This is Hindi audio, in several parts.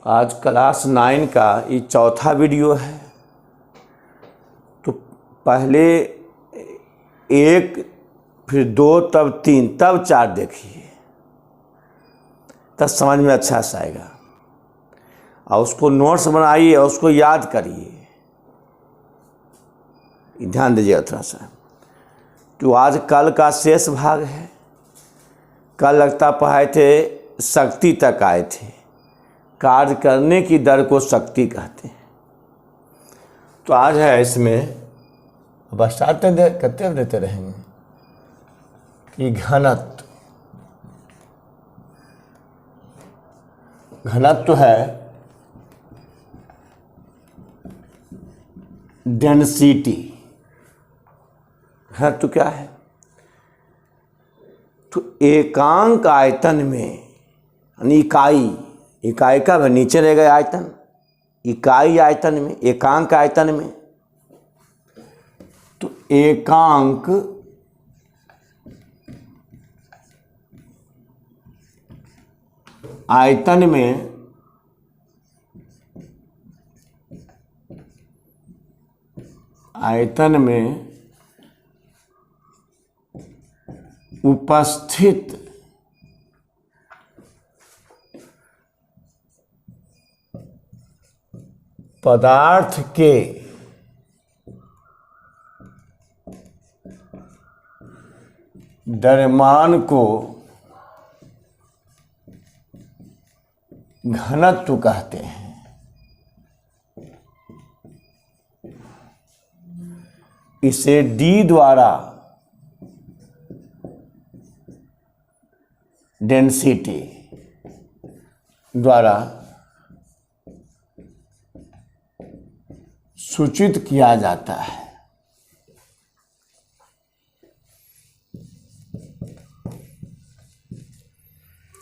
आज क्लास 9 का ये चौथा वीडियो है। तो पहले 1 फिर 2 तब 3 तब 4 देखिए, तब समझ में अच्छा से आएगा। और उसको नोट्स बनाइए और उसको याद करिए। ध्यान दीजिएगा थोड़ा सा। तो आज कल का शेष भाग है। कल लगता पढ़ाए थे शक्ति तक आए थे। कार्य करने की दर को शक्ति कहते हैं। तो आज है इसमें बताते कहते देते रहेंगे कि घनत्व। घनत्व है डेंसिटी। घनत्व क्या है? तो एकांक आयतन में यानी इकाई का नीचे रहेगा आयतन, इकाई आयतन में, एकांक आयतन में। तो एकांक आयतन में उपस्थित पदार्थ के द्रव्यमान को घनत्व कहते हैं। इसे D द्वारा डेंसिटी द्वारा सूचित किया जाता है।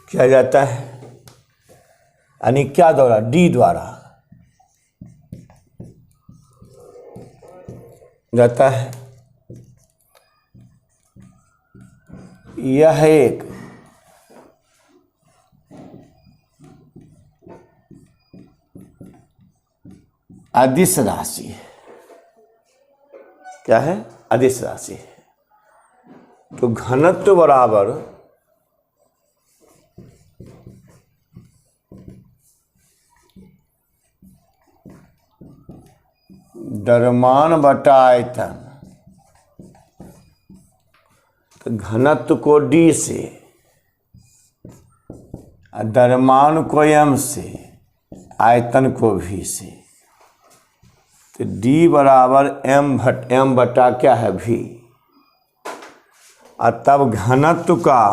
किया जाता है यानी क्या द्वारा? D द्वारा जाता है। यह एक अदिश राशि है। क्या है? अदिश राशि है। तो घनत्व बराबर द्रव्यमान बटा आयतन। तो घनत्व को D से, द्रव्यमान को M से, आयतन को V से। तो D बराबर M बटा क्या है? V। और तब घनत्व का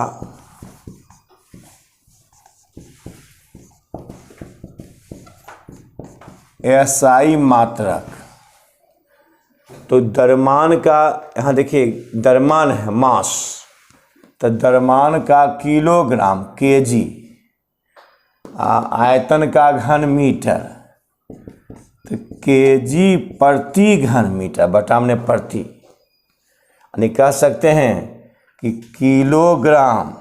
SI मात्रक। तो द्रव्यमान का, यहाँ देखिए द्रव्यमान है मास, तो द्रव्यमान का किलोग्राम kg, आयतन का घन मीटर, तो kg प्रति घन मीटर बटा हमने प्रति, यानी कह सकते हैं कि किलोग्राम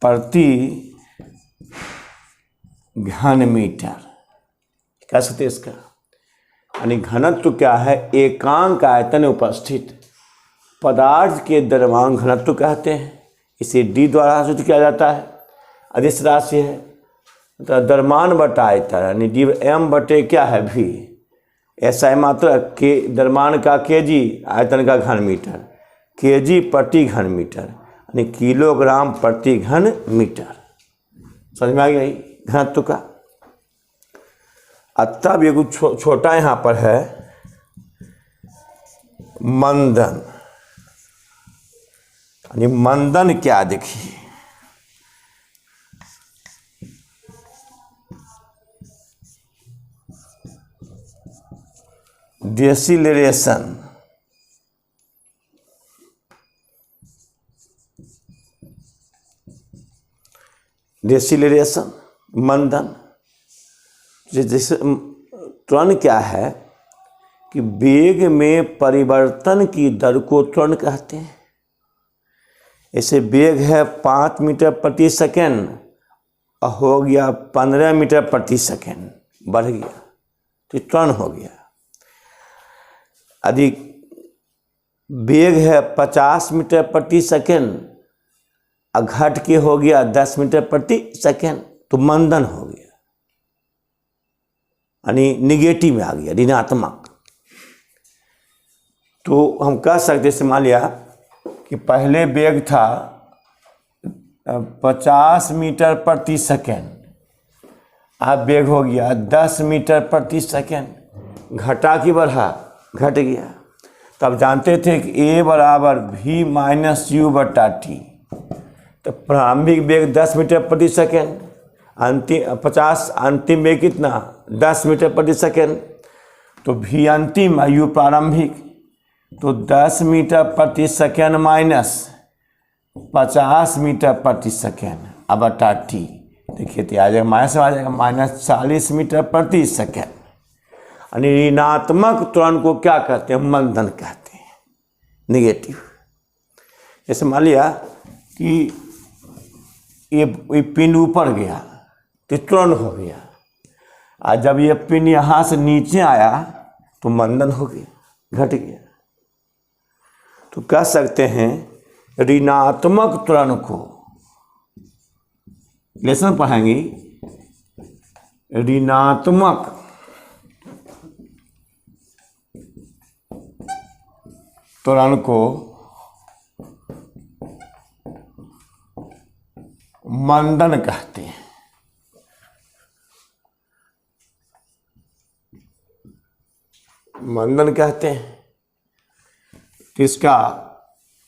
प्रति घन मीटर कह सकते हैं इसका। यानी घनत्व क्या है? एकांक आयतन में उपस्थित पदार्थ के द्रव्यमान घनत्व कहते हैं। इसे D द्वारा सूचित किया जाता है। अदिश राशि है तो द्रव्यमान बटा आयतन यानी D M बटे क्या है? V। SI मात्रक के द्रव्यमान का kg, आयतन का घन मीटर, kg प्रति घन मीटर यानी किलोग्राम प्रति घन मीटर। समझ में आ गया घनत्व का। तब ये कुछ छोटा यहाँ पर है मंदन। यानी मंदन क्या? देखिए डेसिलरेशन। डेसिलरेशन मंदन। जैसे त्वरण क्या है कि वेग में परिवर्तन की दर को त्वरण कहते हैं। ऐसे वेग है 5 मीटर प्रति सेकेंड और हो गया 15 मीटर प्रति सेकेंड, बढ़ गया तो त्वरण हो गया। यदि वेग है 50 मीटर प्रति सेकेंड और घट के हो गया 10 मीटर प्रति सेकेंड तो मंदन हो गया, यानी निगेटिव में आ गया, ऋणात्मक। तो हम कह सकते हैं, मान लिया कि पहले वेग था 50 मीटर प्रति सेकेंड, अब वेग हो गया 10 मीटर प्रति सेकेंड, घटा कि बढ़ा, घट गया। तब जानते थे कि A बराबर V माइनस U बटा T। तो प्रारंभिक वेग 10 मीटर प्रति सेकेंड, अंतिम 50, अंतिम वेग कितना 10 मीटर प्रति सेकेंड, तो V अंतिम U प्रारंभिक, तो 10 मीटर प्रति सेकेंड माइनस 50 मीटर प्रति सेकेंड अब बटा T। देखिए तो आ जाएगा माइनस में, आ जाएगा माइनस 40 मीटर प्रति सेकेंड। यानी ऋणात्मक त्वरण को क्या कहते हैं, मंदन कहते हैं, निगेटिव। जैसे मान लिया कि ये पिंड ऊपर गया तो त्वरण हो गया, और जब ये पिंड यहाँ से नीचे आया तो मंदन हो गया, घट गया। तो कह सकते हैं ऋणात्मक त्वरण को, लेसन पढ़ाएंगे, ऋणात्मक त्वरण को मंदन कहते हैं। मंदन कहते हैं। किसका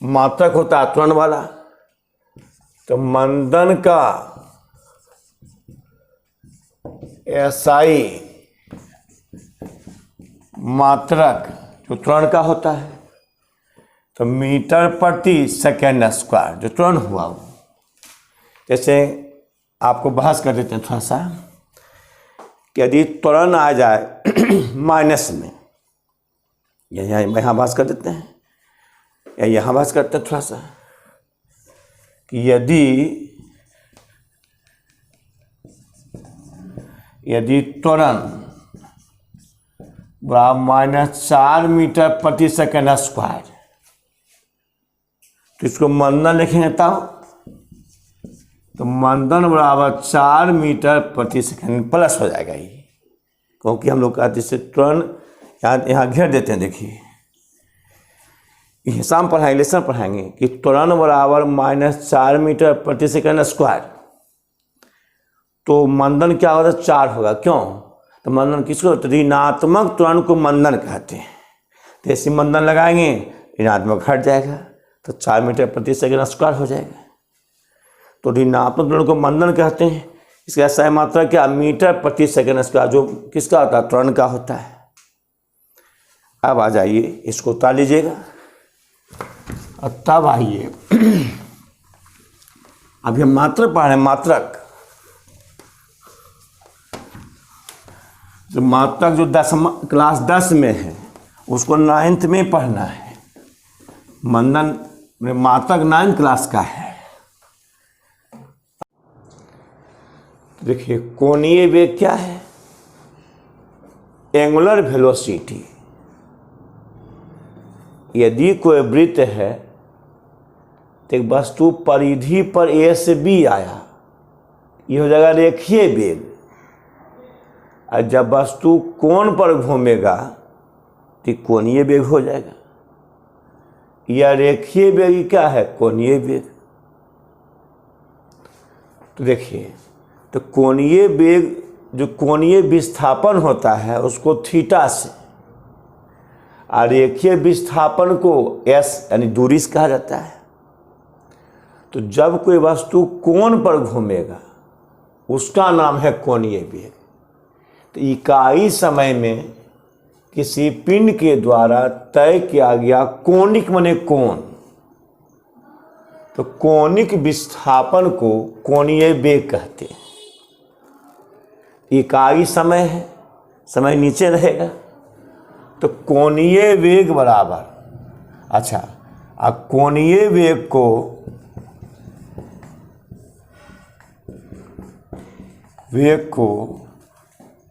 मात्रक होता है त्वरण वाला, तो मंदन का SI मात्रक जो त्वरण का होता है, तो मीटर प्रति सेकेंड स्क्वायर जो त्वरण हुआ वो। जैसे आपको बहस कर देते हैं थोड़ा सा कि यदि त्वरण आ जाए माइनस में, यहाँ बहस कर देते हैं या यहाँ बहस करते हैं थोड़ा सा कि यदि त्वरण बराबर माइनस 4 मीटर प्रति सेकेंड स्क्वायर, तो इसको मंदन लिखेंगे तब, तो मंदन बराबर 4 मीटर प्रति सेकेंड प्लस हो जाएगा ये, क्योंकि हम लोग कहते हैं त्वरण यहाँ घेर देते हैं। देखिए हिसाब पढ़ाएंगे, लेसन पढ़ाएंगे कि त्वरण बराबर -4 मीटर प्रति सेकेंड स्क्वायर, तो मंदन क्या होगा, 4 होगा। क्यों, तो मंदन किसको, तो ऋणात्मक त्वरण को मंदन कहते हैं। तो ऐसे मंदन लगाएंगे ऋणात्मक घट जाएगा तो 4 मीटर प्रति सेकेंड स्क्वायर हो जाएगा। तो ऋणात्मक त्वरण को मंदन कहते हैं। इसका SI मात्रा क्या, मीटर प्रति सेकेंड स्क्वायर, जो किसका होता है, त्वरण का होता है। अब आ जाइए इसको उतार लीजिएगा और तब आइए अभी हम मात्रक पढ़ रहे हैं। मात्रक जो मात्रक जो क्लास 10 में है उसको 9th में पढ़ना है। मंदन मात्रक 9th क्लास का है। देखिए कोणीय वेग क्या है, एंगुलर वेलोसिटी। यदि कोई वृत्त है तो एक वस्तु परिधि पर A से B आया, ये हो जाएगा रेखीय वेग। और जब वस्तु कोण पर घूमेगा तो कोणीय वेग हो जाएगा। यह रेखीय वेग क्या है, कोणीय वेग। तो देखिए, तो कोणीय वेग जो कोणीय विस्थापन होता है उसको थीटा से, और रेखीय विस्थापन को S यानी दूरी से कहा जाता है। तो जब कोई वस्तु कोण पर घूमेगा उसका नाम है कोणीय वेग। तो इकाई समय में किसी पिंड के द्वारा तय किया गया कोणिक माने कोण, तो कोणिक विस्थापन को कोणीय वेग कहते हैं। इकाई समय है, समय नीचे रहेगा, तो कोणीय वेग बराबर, अच्छा अब कोणीय वेग को वेग को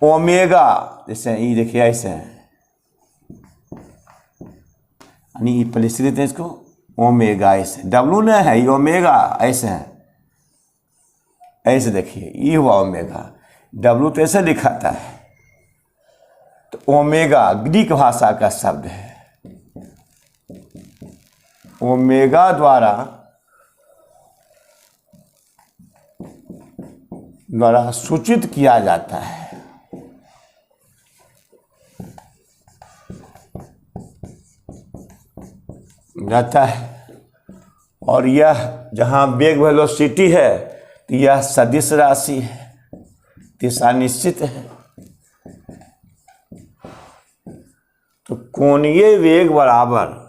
ओमेगा, जैसे ये देखिए ऐसे है, यानी ये पहले से देते हैं इसको ओमेगा, ऐसे डब्लू नहीं है, ये ओमेगा ऐसे है, ऐसे देखिए ये हुआ ओमेगा, डब्लू तो ऐसे लिखाता है। तो ओमेगा ग्रीक भाषा का शब्द है, ओमेगा द्वारा सूचित किया जाता है। जाता है और यह जहाँ वेग वेलोसिटी है तो यह सदिश राशि है, दिशा निश्चित है। तो कोणीय वेग बराबर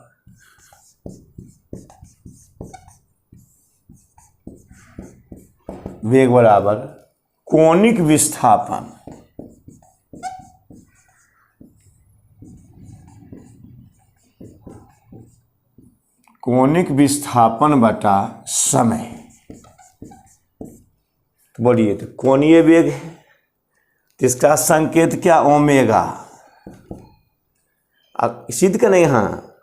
कोणिक विस्थापन, कोणिक विस्थापन बटा समय। तो बोलिए, तो कोणीय वेग है तो इसका संकेत क्या, ओमेगा। अब सिद्ध करें यहाँ,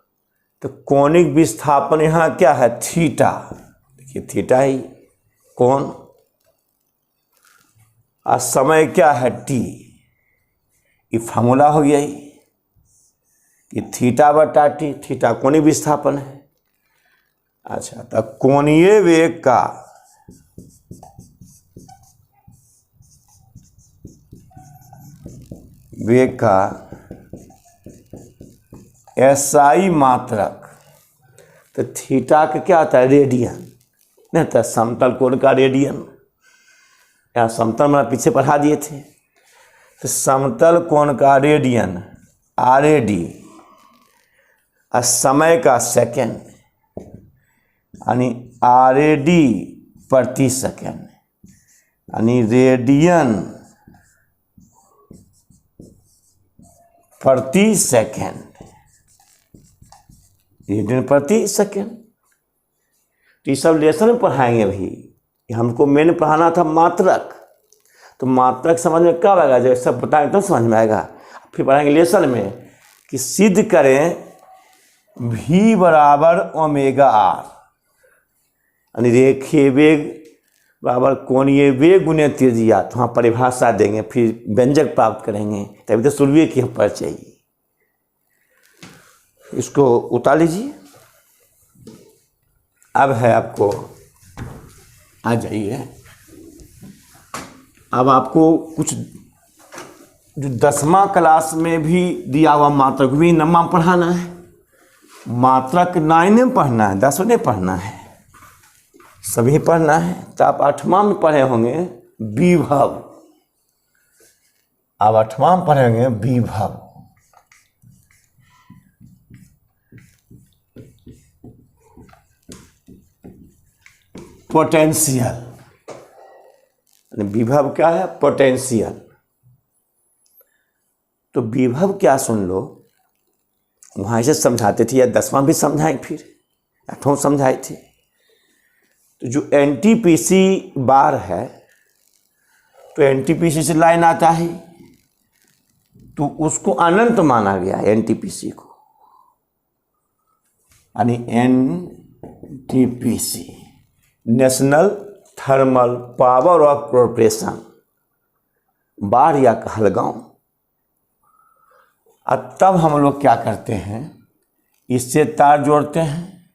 तो कोणिक विस्थापन यहाँ क्या है, थीटा। देखिए थीटा ही कोण, और समय क्या है, टी। ये फार्मूला हो गया ही, ये थीटा बटा टी, थीटा कोणिक विस्थापन है। अच्छा, तो कोणीय वेग का एसआई मात्रक, तो थीटा का क्या होता है, रेडियन, नहीं तो समतल कोण का रेडियन। यहाँ समतल में पीछे पढ़ा दिए थे, तो समतल कोण का रेडियन RAD, और समय का सेकेंड, यानी RAD प्रति सेकेंड, यानी रेडियन प्रति सेकेंड, रेडियन प्रति सेकेंड। तो ये सब लेसन में पढ़ाएंगे भाई, हमको मेन पढ़ाना था मात्रक। तो मात्रक समझ में कब आएगा, जब सब बताएंगे तो समझ में आएगा। फिर पढ़ाएंगे लेसन में कि सिद्ध करें V बराबर ओमेगा R, यानी रेखीय वेग बराबर कोणीय वेग गुने त्रिज्या। तो वहाँ परिभाषा देंगे, फिर व्यंजक प्राप्त करेंगे, तभी तो सुलभे की पर चाहिए। इसको उतार लीजिए। अब है आपको, आ जाइए, अब आपको कुछ जो 10वां क्लास में भी दिया हुआ मात्रक भी नम्मा पढ़ाना है। मात्रक 9 में पढ़ना है, 10 में पढ़ना है, सभी पढ़ना है। तो आप 8वां में पढ़े होंगे विभव, अब 8वां में पढ़ेंगे विभव। पोटेंशियल, विभव क्या है, पोटेंशियल। तो विभव क्या, सुन लो, वहाँ से समझाते थे, या 10वां भी समझाए, फिर 8वां समझाए थे। तो जो NTPC बार है, तो NTPC से लाइन आता है, तो उसको अनंत माना गया NTPC को, यानी NTPC national thermal power of corporation, बाढ़ या कहलगांव। और तब हम लोग क्या करते हैं, इससे तार जोड़ते हैं,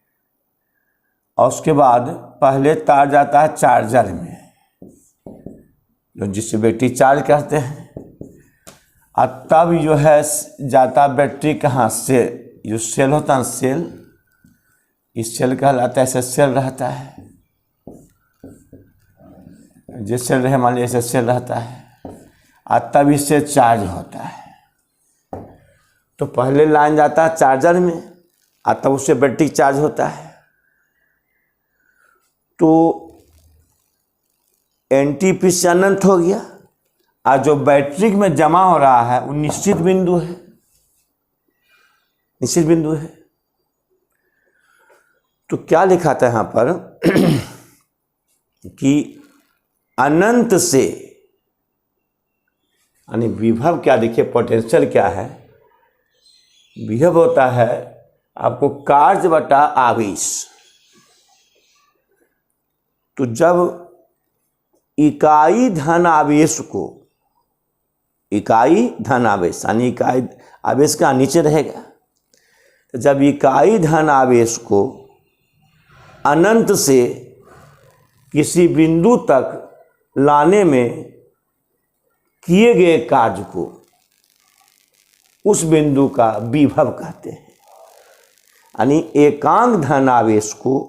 और उसके बाद पहले तार जाता है चार्जर में, जो जिससे बैटरी चार्ज करते हैं, और तब जो है जाता बैटरी कहाँ से, जो सेल होता है सेल, इस सेल कहलाता है, ऐसे सेल रहता है, जिस सेल रहे मान लीजिए ऐसे सेल रहता है, और तब इससे चार्ज होता है। तो पहले लाइन जाता है चार्जर में, और तब उससे बैटरी चार्ज होता है। तो NTPC अनंत हो गया, और जो बैटरी में जमा हो रहा है वो निश्चित बिंदु है, निश्चित बिंदु है। तो क्या लिखा था यहाँ पर कि अनंत से यानी विभव क्या, देखिए पोटेंशियल क्या है। विभव होता है आपको कार्य बटा आवेश। तो जब इकाई धन आवेश को, इकाई धन आवेश यानी इकाई आवेश का नीचे रहेगा, तो जब इकाई धन आवेश को अनंत से किसी बिंदु तक लाने में किए गए कार्य को उस बिंदु का विभव कहते हैं। यानी एकांक धन आवेश को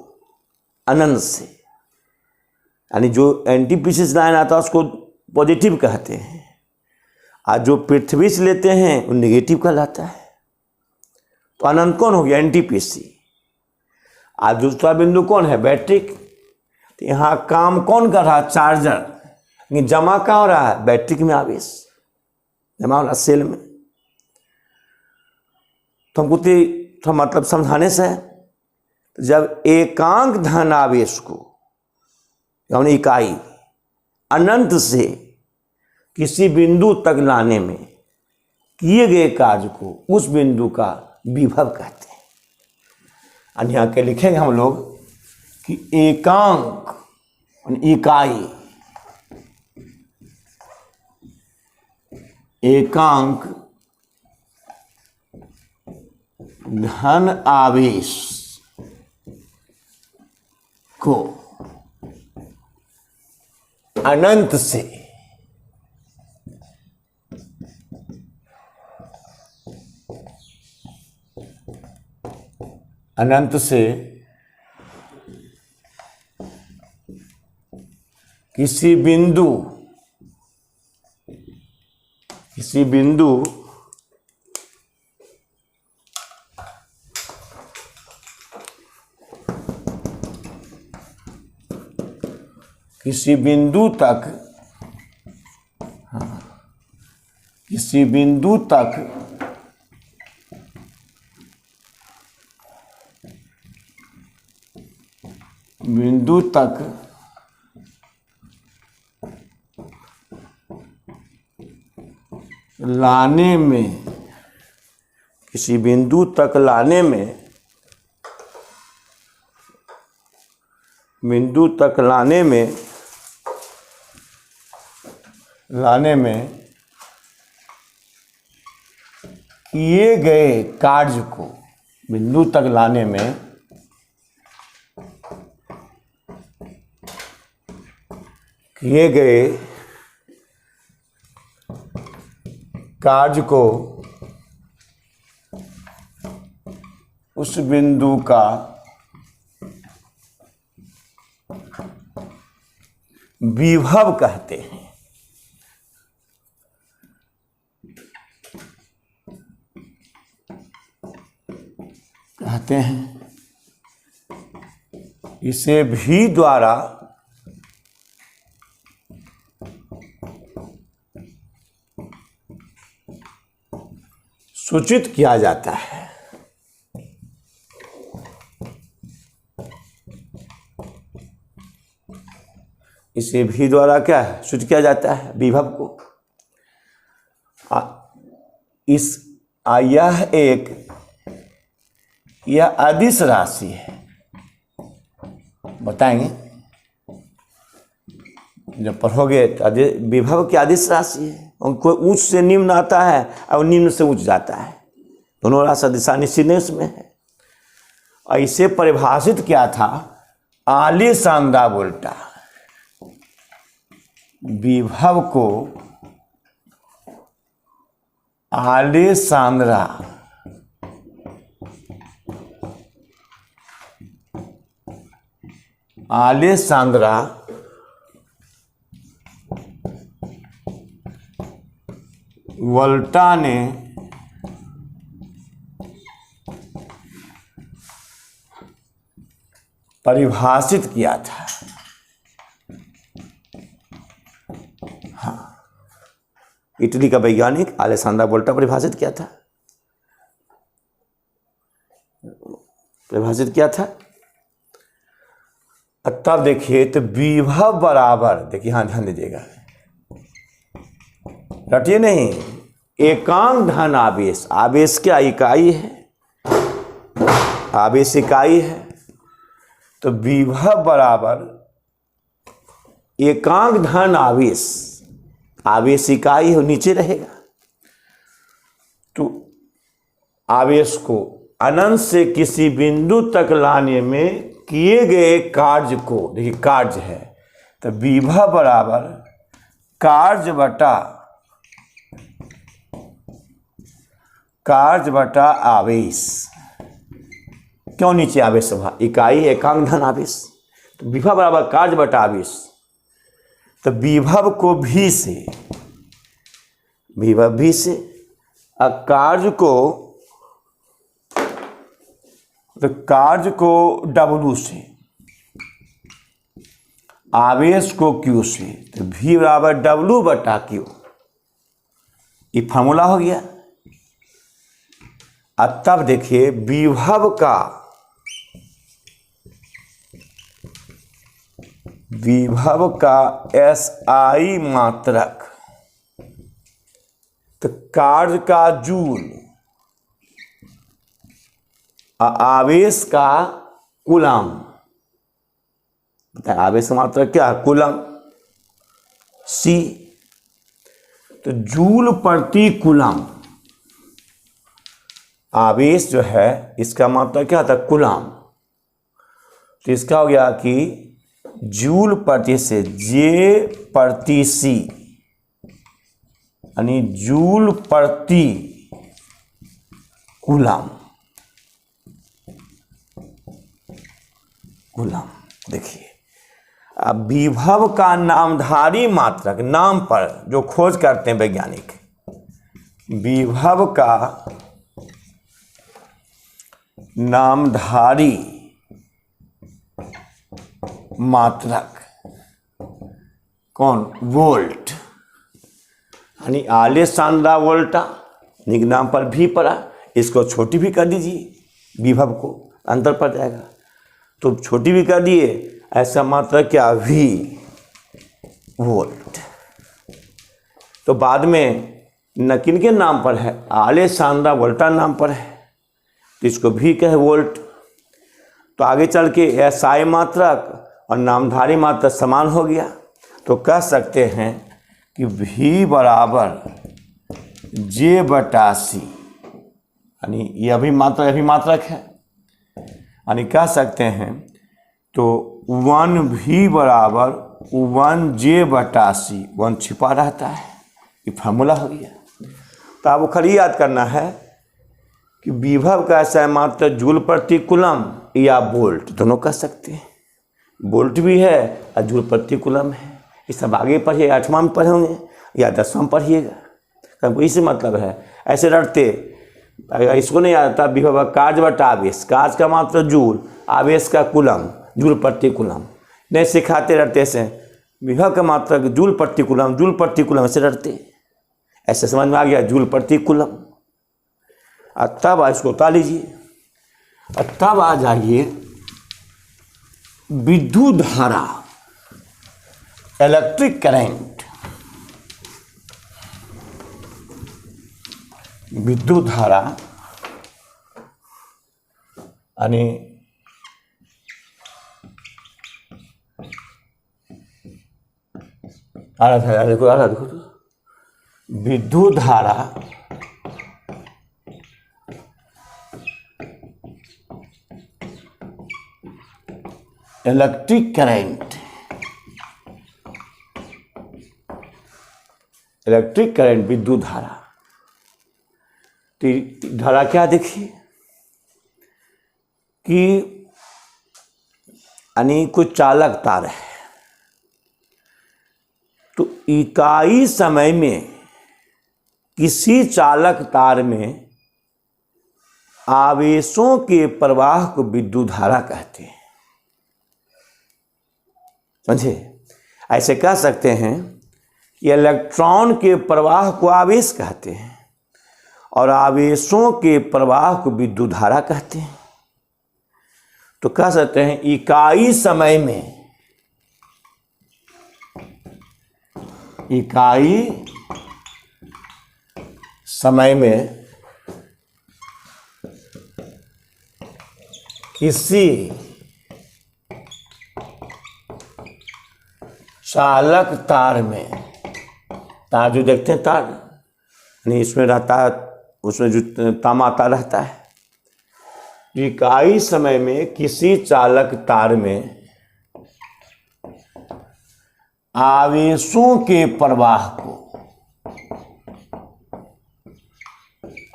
अनंत से, यानी जो एंटीपीसीस लाइन आता है उसको पॉजिटिव कहते हैं, और जो पृथ्वी से लेते हैं वो नेगेटिव कहलाता है। तो अनंत कौन हो गया, एनटीपीसी। आज दूसरा बिंदु कौन है, बैटरिक। तो यहाँ काम कौन कर रहा है, चार्जर। जमा कहाँ हो रहा है, बैटरिक में आवेश जमा हो रहा सेल में। तो हमको तो मतलब समझाने से है, तो जब एकांक धन आवेश को यानी इकाई अनंत से किसी बिंदु तक लाने में किए गए कार्य को उस बिंदु का विभव कहते हैं। और यहाँ के लिखेंगे हम लोग कि एकांक इकाई, एकांक धन आवेश को अनंत से किसी बिंदु तक लाने में, किसी बिंदु तक लाने में किए गए कार्य को, बिंदु तक लाने में किए गए कार्य को उस बिंदु का विभव कहते हैं। इसे भी द्वारा सूचित किया जाता है। इसे भी द्वारा क्या है, सूचित किया जाता है विभव को। यह अदिश राशि है, बताएंगे जब पढ़ोगे तो। विभव की अदिश राशि है, कोई उच्च से निम्न आता है और निम्न से उच्च जाता है, दोनों राशि दिशा निश्चित में है। ऐसे परिभाषित किया था आलेसांद्रा वोल्टा। विभव को आलेसांद्रा वोल्टा ने परिभाषित किया था। हाँ, इटली का वैज्ञानिक आलेसांद्रा वोल्टा परिभाषित किया था। तब देखिए तो विभव बराबर, देखिए हाँ ध्यान दीजिएगा, रटिए नहीं, एकांक धन आवेश, आवेश क्या इकाई है, आवेश इकाई है, तो विभव बराबर एकांक धन आवेश, आवेश इकाई हो नीचे रहेगा। तो आवेश को अनंत से किसी बिंदु तक लाने में किए गए कार्य को, देखिए कार्य है, तो विभव बराबर कार्य बटा आवेश। क्यों नीचे आवेश हुआ, इकाई एकांक धन आवेश, तो विभव बराबर कार्य बटा आवेश। तो विभव को भी से, विभव भी से, कार्य को, तो कार्य को W से, आवेश को Q से, तो V बराबर W बटा Q, ये फार्मूला हो गया। अब तब देखिए विभव का SI मात्रक, तो कार्य का जूल, आवेश का कूलम, आवेश का मात्रक क्या है, कूलम C, तो जूल प्रति कूलम, आवेश जो है इसका मात्रक क्या था, कूलम, तो इसका हो गया कि जूल प्रति से J प्रति C, यानी जूल प्रति कूलम, कूलम। देखिए अब विभव का नामधारी मात्रक, नाम पर जो खोज करते हैं वैज्ञानिक, विभव का नामधारी मात्रक कौन, वोल्ट, यानी आलेसांद्रा वोल्टा, नाम पर भी पड़ा, इसको छोटी भी कर दीजिए, विभव को अंतर पड़ जाएगा, तो छोटी भी कर दिए, ऐसा मात्रक क्या, V वोल्ट। तो बाद में न किनके नाम पर है, आलेसांद्रा वोल्टा नाम पर है, तो इसको भी कहे वोल्ट। तो आगे चल के SI मात्रक और नामधारी मात्रक समान हो गया, तो कह सकते हैं कि V बराबर J बटा C, यानी यह भी मात्रक है, यानी कह सकते हैं तो 1V बराबर 1J बटा C, 1 छिपा रहता है, ये फार्मूला हो गया। तो आपको खाली याद करना है कि विभव का SI मात्रक जूल प्रति कूलम या वोल्ट, दोनों कह सकते हैं, वोल्ट भी है और जूल प्रति कूलम है। ये सब आगे पढ़िए, 8वां में पढ़े होंगे या 10वां में पढ़िएगा, हमको इसी मतलब है। ऐसे रटते, अगर इसको नहीं आता, विभव का कार्य बटा आवेश, कार्य का मात्रक जूल, आवेश का कूलम, जूल प्रति कूलम, नहीं सिखाते रटते से, विभव का मात्रक जूल प्रति कूलम, जूल प्रति कूलम, ऐसे रटते, ऐसे समझ में आ गया, जूल प्रति कूलम। अब तब इसको उतार लीजिए, और तब आ जाइए विद्युत धारा, इलेक्ट्रिक करंट, विद्युत धारा यानी देखो विद्युत धारा इलेक्ट्रिक करंट, इलेक्ट्रिक करंट विद्युत धारा, तो धारा क्या देखिए कि यानी कुछ चालक तार है, तो इकाई समय में किसी चालक तार में आवेशों के प्रवाह को विद्युत धारा कहते हैं। समझे, ऐसे कह सकते हैं कि इलेक्ट्रॉन के प्रवाह को आवेश कहते हैं और आवेशों के प्रवाह को विद्युत धारा कहते हैं। तो कह सकते हैं इकाई समय में, इकाई समय में किसी चालक तार में, तार जो देखते हैं तार, नहीं इसमें रहता है, उसमें जो तांबा तार रहता है, इकाई समय में किसी चालक तार में आवेशों के प्रवाह को,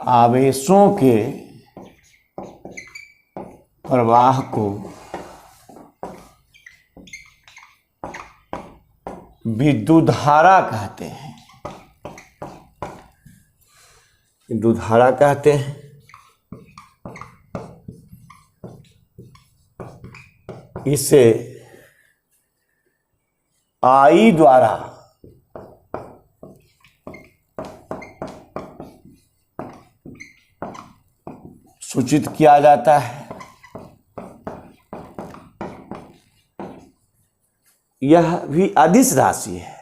आवेशों के प्रवाह को विद्युत धारा कहते हैं, विद्युत धारा कहते हैं। इसे आई द्वारा सूचित किया जाता है। यह भी अदिश राशि है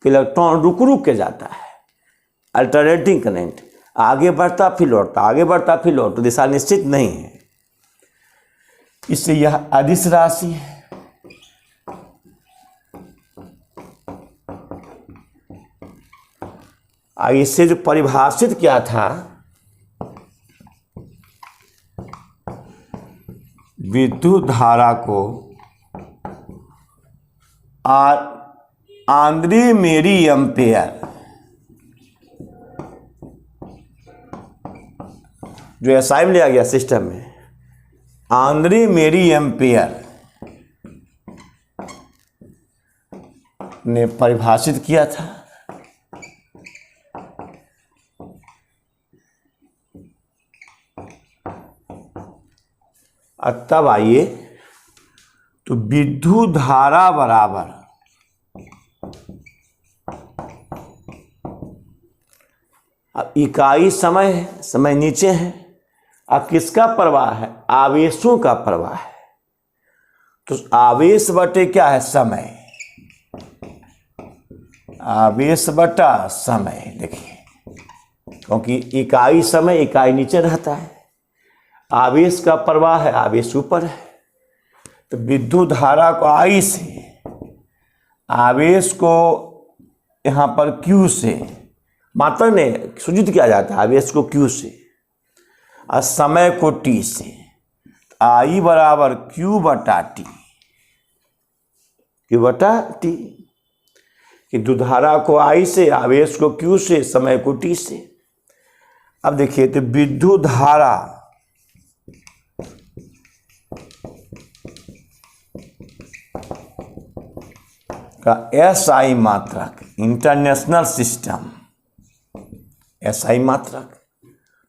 कि इलेक्ट्रॉन रुक रुक के जाता है, अल्टरनेटिंग करंट, आगे बढ़ता फिर लौटता, आगे बढ़ता फिर लौटता, दिशा निश्चित नहीं है, इससे यह अदिश राशि है। इसे जो परिभाषित किया था विद्युत धारा को आंद्रे मेरी एम्पेयर, जो एसआई में लिया गया सिस्टम में, आंद्रे मेरी एम्पेयर ने परिभाषित किया था। तब आइए तो विद्युत धारा बराबर अब इकाई समय है, समय नीचे है, अब किसका प्रवाह है? आवेशों का प्रवाह है। तो आवेश बटे क्या है? समय। आवेश बटा समय, देखिए, क्योंकि इकाई समय, इकाई नीचे रहता है, आवेश का प्रवाह है, आवेश ऊपर है। तो विद्युत धारा को आई से, आवेश को यहाँ पर Q से, मात्रा ने सूचित किया जाता है, आवेश को Q से और समय को T से। I बराबर Q बटा T, Q बटा T। विद्युत धारा को I से, आवेश को Q से, समय को T से। अब देखिए, तो विद्युत धारा का SI मात्रक, इंटरनेशनल सिस्टम, SI मात्रक,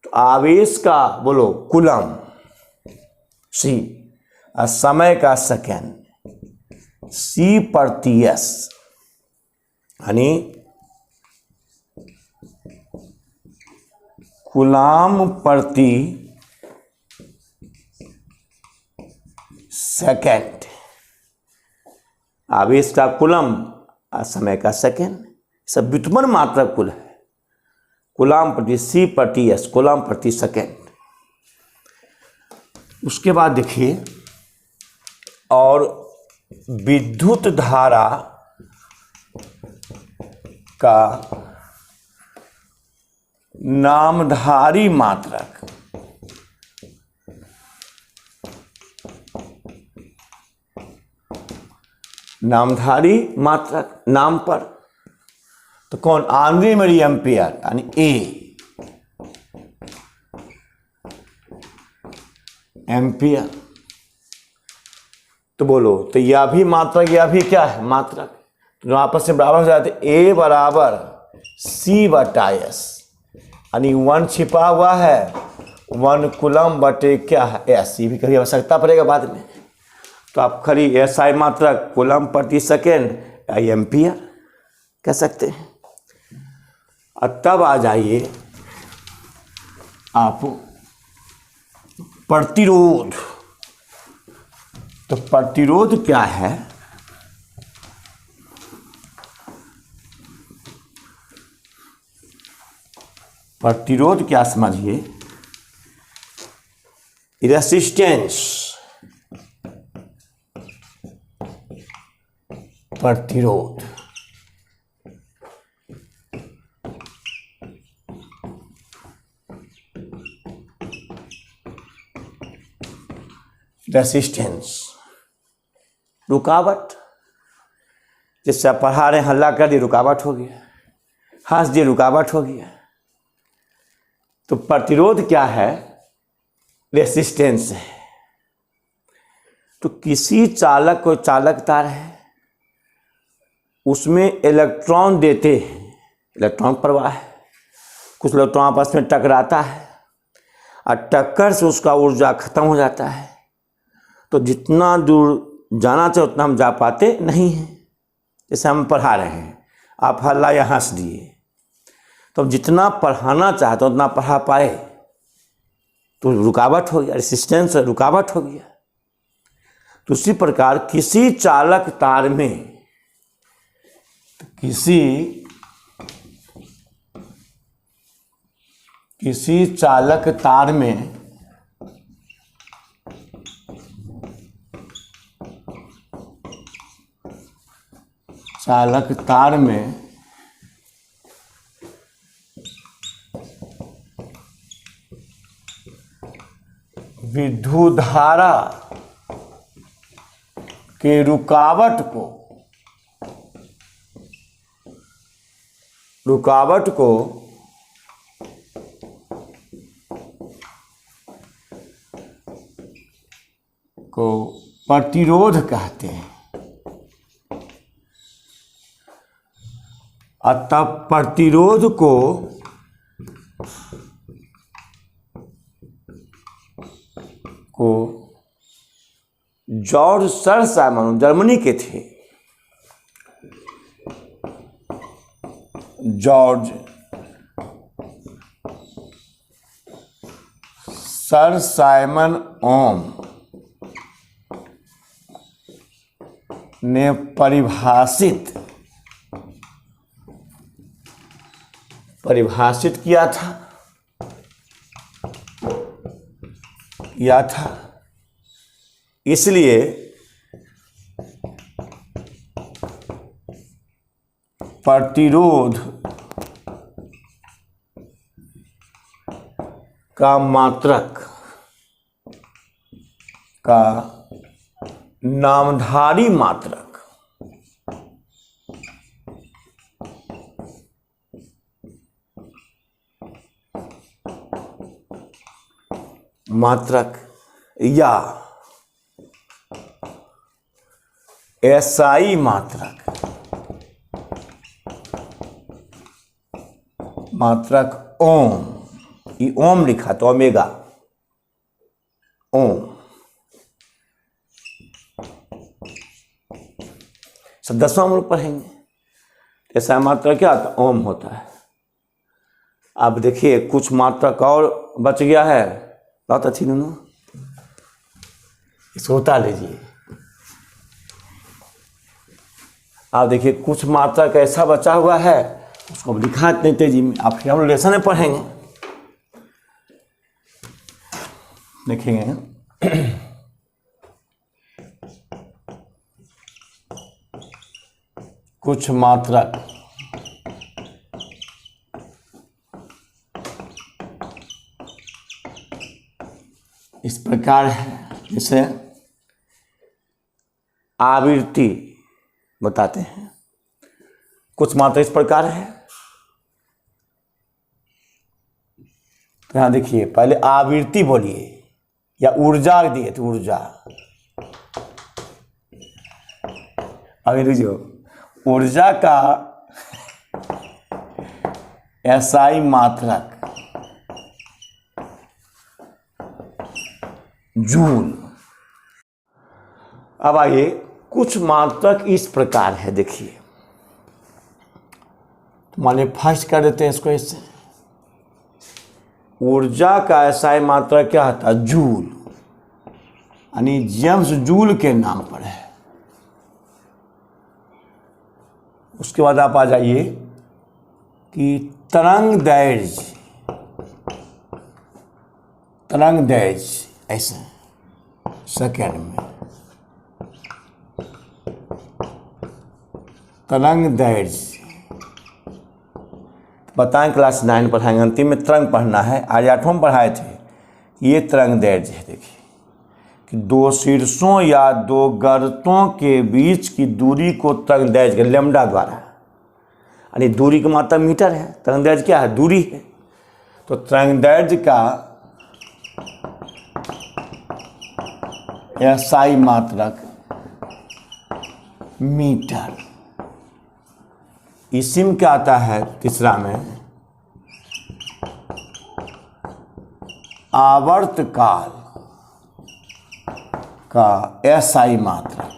तो आवेश का बोलो कूलम C, और समय का सेकेंड C प्रति S, यानी कूलम प्रति सेकेंड। आवेश का कूलम और समय का सेकेंड, सब व्युत्पन्न मात्रक कुल है। कूलम प्रति C प्रति S, कूलम प्रति सेकेंड। उसके बाद देखिए, और विद्युत धारा का नामधारी मात्रक, नामधारी मात्रक नाम पर, तो कौन? आंद्रे मेरी एम्पियर, यानी ए, एम्पियर। तो बोलो, तो यह भी मात्रक, यह भी क्या है? मात्रक। तो आपस में बराबर हो जाते, ए बराबर C बटा S, यानी 1 छिपा हुआ है, 1 कूलम बटे क्या है? S। ये भी कभी आवश्यकता पड़ेगा बाद में, तो आप खरी SI मात्रक कूलम प्रति सेकेंड या एम्पियर कह सकते हैं। और तब आ जाइए आप प्रतिरोध। तो प्रतिरोध क्या है? प्रतिरोध क्या समझिए, रेसिस्टेंस, प्रतिरोध। रेसिस्टेंस रुकावट, जिससे आप पढ़ा रहे हैं, हल्ला कर दिए रुकावट हो गया, हंस दिए रुकावट हो गया। तो प्रतिरोध क्या है, रेसिस्टेंस है। तो किसी चालक को चालक तार है, उसमें इलेक्ट्रॉन देते हैं, इलेक्ट्रॉन प्रवाह है, कुछ इलेक्ट्रॉन आपस में टकराता है और टक्कर से उसका ऊर्जा खत्म हो जाता है। तो जितना दूर जाना चाहिए उतना हम जा पाते नहीं हैं। जैसे हम पढ़ा रहे हैं, आप हल्ला या हंस दिए, तो जितना पढ़ाना चाहते उतना पढ़ा पाए, तो रुकावट हो गया, रेसिस्टेंस रुकावट हो गया। तो उसी प्रकार किसी चालक तार में, किसी चालक तार में विद्युत धारा के रुकावट को प्रतिरोध कहते हैं। अतः प्रतिरोध को जॉर्ज सर साइमन, जर्मनी के थे, जॉर्ज सर साइमन ओम ने परिभाषित किया था। इसलिए प्रतिरोध का मात्रक का नामधारी मात्रक या एसआई मात्रक ओम, ये ओम लिखा तो ओमेगा, ओम। सब 10वां हम लोग पढ़ेंगे। ऐसा मात्रक क्या होता है, ओम होता है। अब देखिए कुछ मात्रक और बच गया है, बहुत अच्छी दोनों, इसको उतार लीजिए। आप देखिए कुछ मात्रक ऐसा बचा हुआ है, उसको लिखा नहीं तेजी में, आप हम लेसन में पढ़ेंगे, देखेंगे। कुछ मात्रक इस प्रकार है, जैसे आवृत्ति बताते हैं। कुछ मात्रा इस प्रकार है, तो यहां देखिए, पहले आवृत्ति बोलिए या ऊर्जा दिए तो ऊर्जा, अभी लीजिए ऊर्जा का एसआई मात्रक जूल। अब आइए, कुछ मात्रक इस प्रकार है, देखिए, माने फर्स्ट कर देते हैं इसको इससे। ऊर्जा का एसआई मात्रक क्या होता है, जूल, यानी जेम्स जूल के नाम पर है। उसके बाद आप आ जाइए कि तरंग दैर्घ्य, तरंग दैर्घ्य ऐसे सेकेंड में, तरंग दैर्घ्य बताएं क्लास 9 पढ़ाएंगे, अंतिम में तरंग पढ़ना है। आज 8वां में पढ़ाए थे। ये तरंग दैर्घ्य है। देखिए कि दो शीर्षों या दो गर्तों के बीच की दूरी को तरंग दैर्घ्य लैम्डा द्वारा, यानी दूरी की मात्रा मीटर है। तरंग दैर्घ्य क्या है? दूरी है। तो तरंग दैर्घ्य का SI मात्रक मीटर। इसी में क्या आता है? तीसरा में आवर्तकाल का SI मात्रक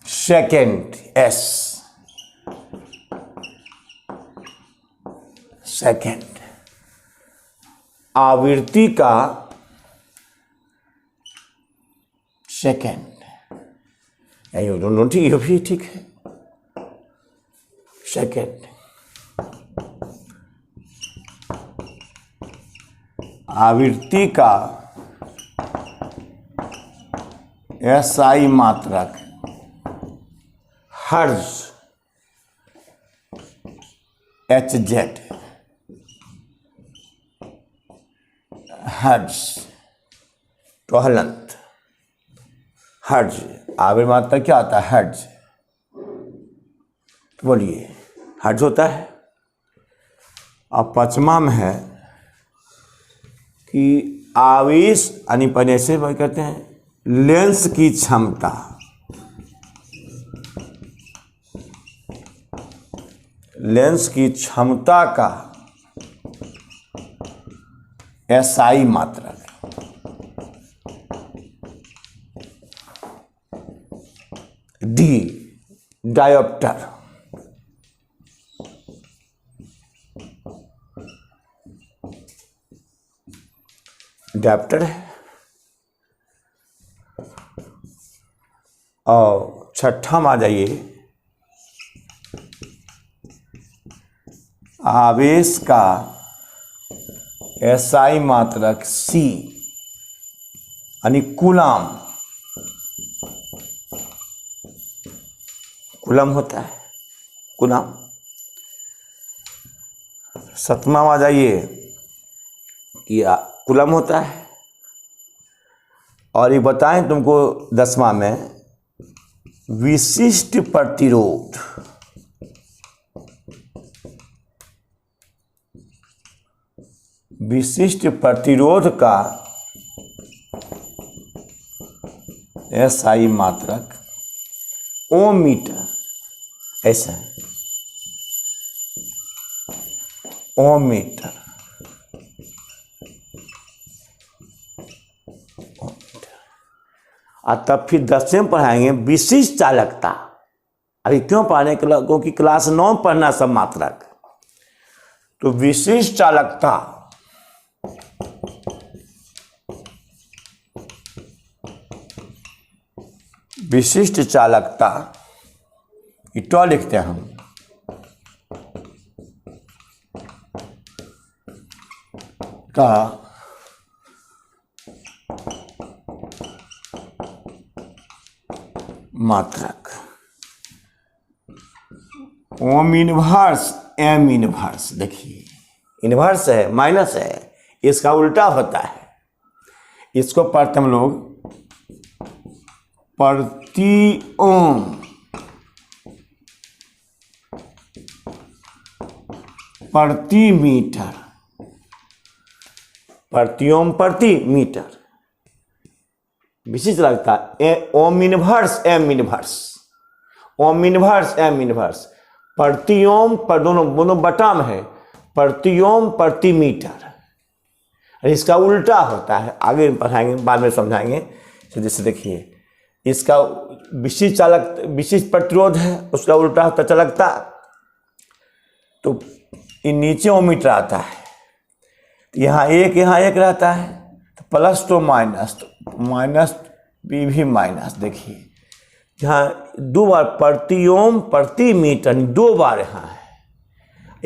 सेकेंड, S सेकेंड। आवृत्ति का सेकेंड, यही दोनों ठीक, ये भी ठीक है। सेकेंड, आवृत्ति का SI मात्रक हर्ट्ज HZ, हर्ट्ज टहलंत, हर्ट्ज आवृत्ति मात्रक क्या होता है? हर्ट्ज। बोलिए, हर्ट्ज होता है। अब 5वां में है कि आवेश, यानी पहले से वही कहते हैं लेंस की क्षमता, लेंस की क्षमता का SI मात्रक D, डायोप्टर। डायोप्टर है। और 6ठा में आ जाइए, आवेश का SI मात्रक C, यानी कूलाम। कूलम होता है, कूलम। 7वां में आ जाइए कि कूलम होता है। और ये बताएं तुमको 10वां में विशिष्ट प्रतिरोध, विशिष्ट प्रतिरोध का SI मात्रक ओम मीटर। ऐसा है, ओम मीटर। और तब फिर 10वें में पढ़ाएंगे विशिष्ट चालकता। अभी क्यों पढ़ाने के लिए? क्योंकि क्लास 9 में पढ़ना सब मात्रक। तो विशिष्ट चालकता विशिष्ट चालकता इतना लिखते हैं हम, का मात्रक ओम इनवर्स एम इनवर्स। देखिए इनवर्स है, माइनस है, इसका उल्टा होता है। इसको पढ़ते हम लोग प्रति ओम प्रति मीटर, प्रति ओम प्रति मीटर। विशिष्ट लगता है ohm inverse m inverse, ohm inverse m inverse. प्रति ओम पर दोनों बटा में है, प्रति ओम प्रति मीटर। इसका उल्टा होता है, आगे पढ़ाएंगे, बाद में समझाएंगे। जैसे देखिए इसका विशिष्ट चालक, विशिष्ट प्रतिरोध है, उसका उल्टा होता चालकता। तो नीचे ओम मीटर आता है, तो यहाँ एक रहता है, तो प्लस तो माइनस भी माइनस। देखिए यहाँ 2 बार प्रति ओम प्रति मीटर, 2 बार यहाँ है।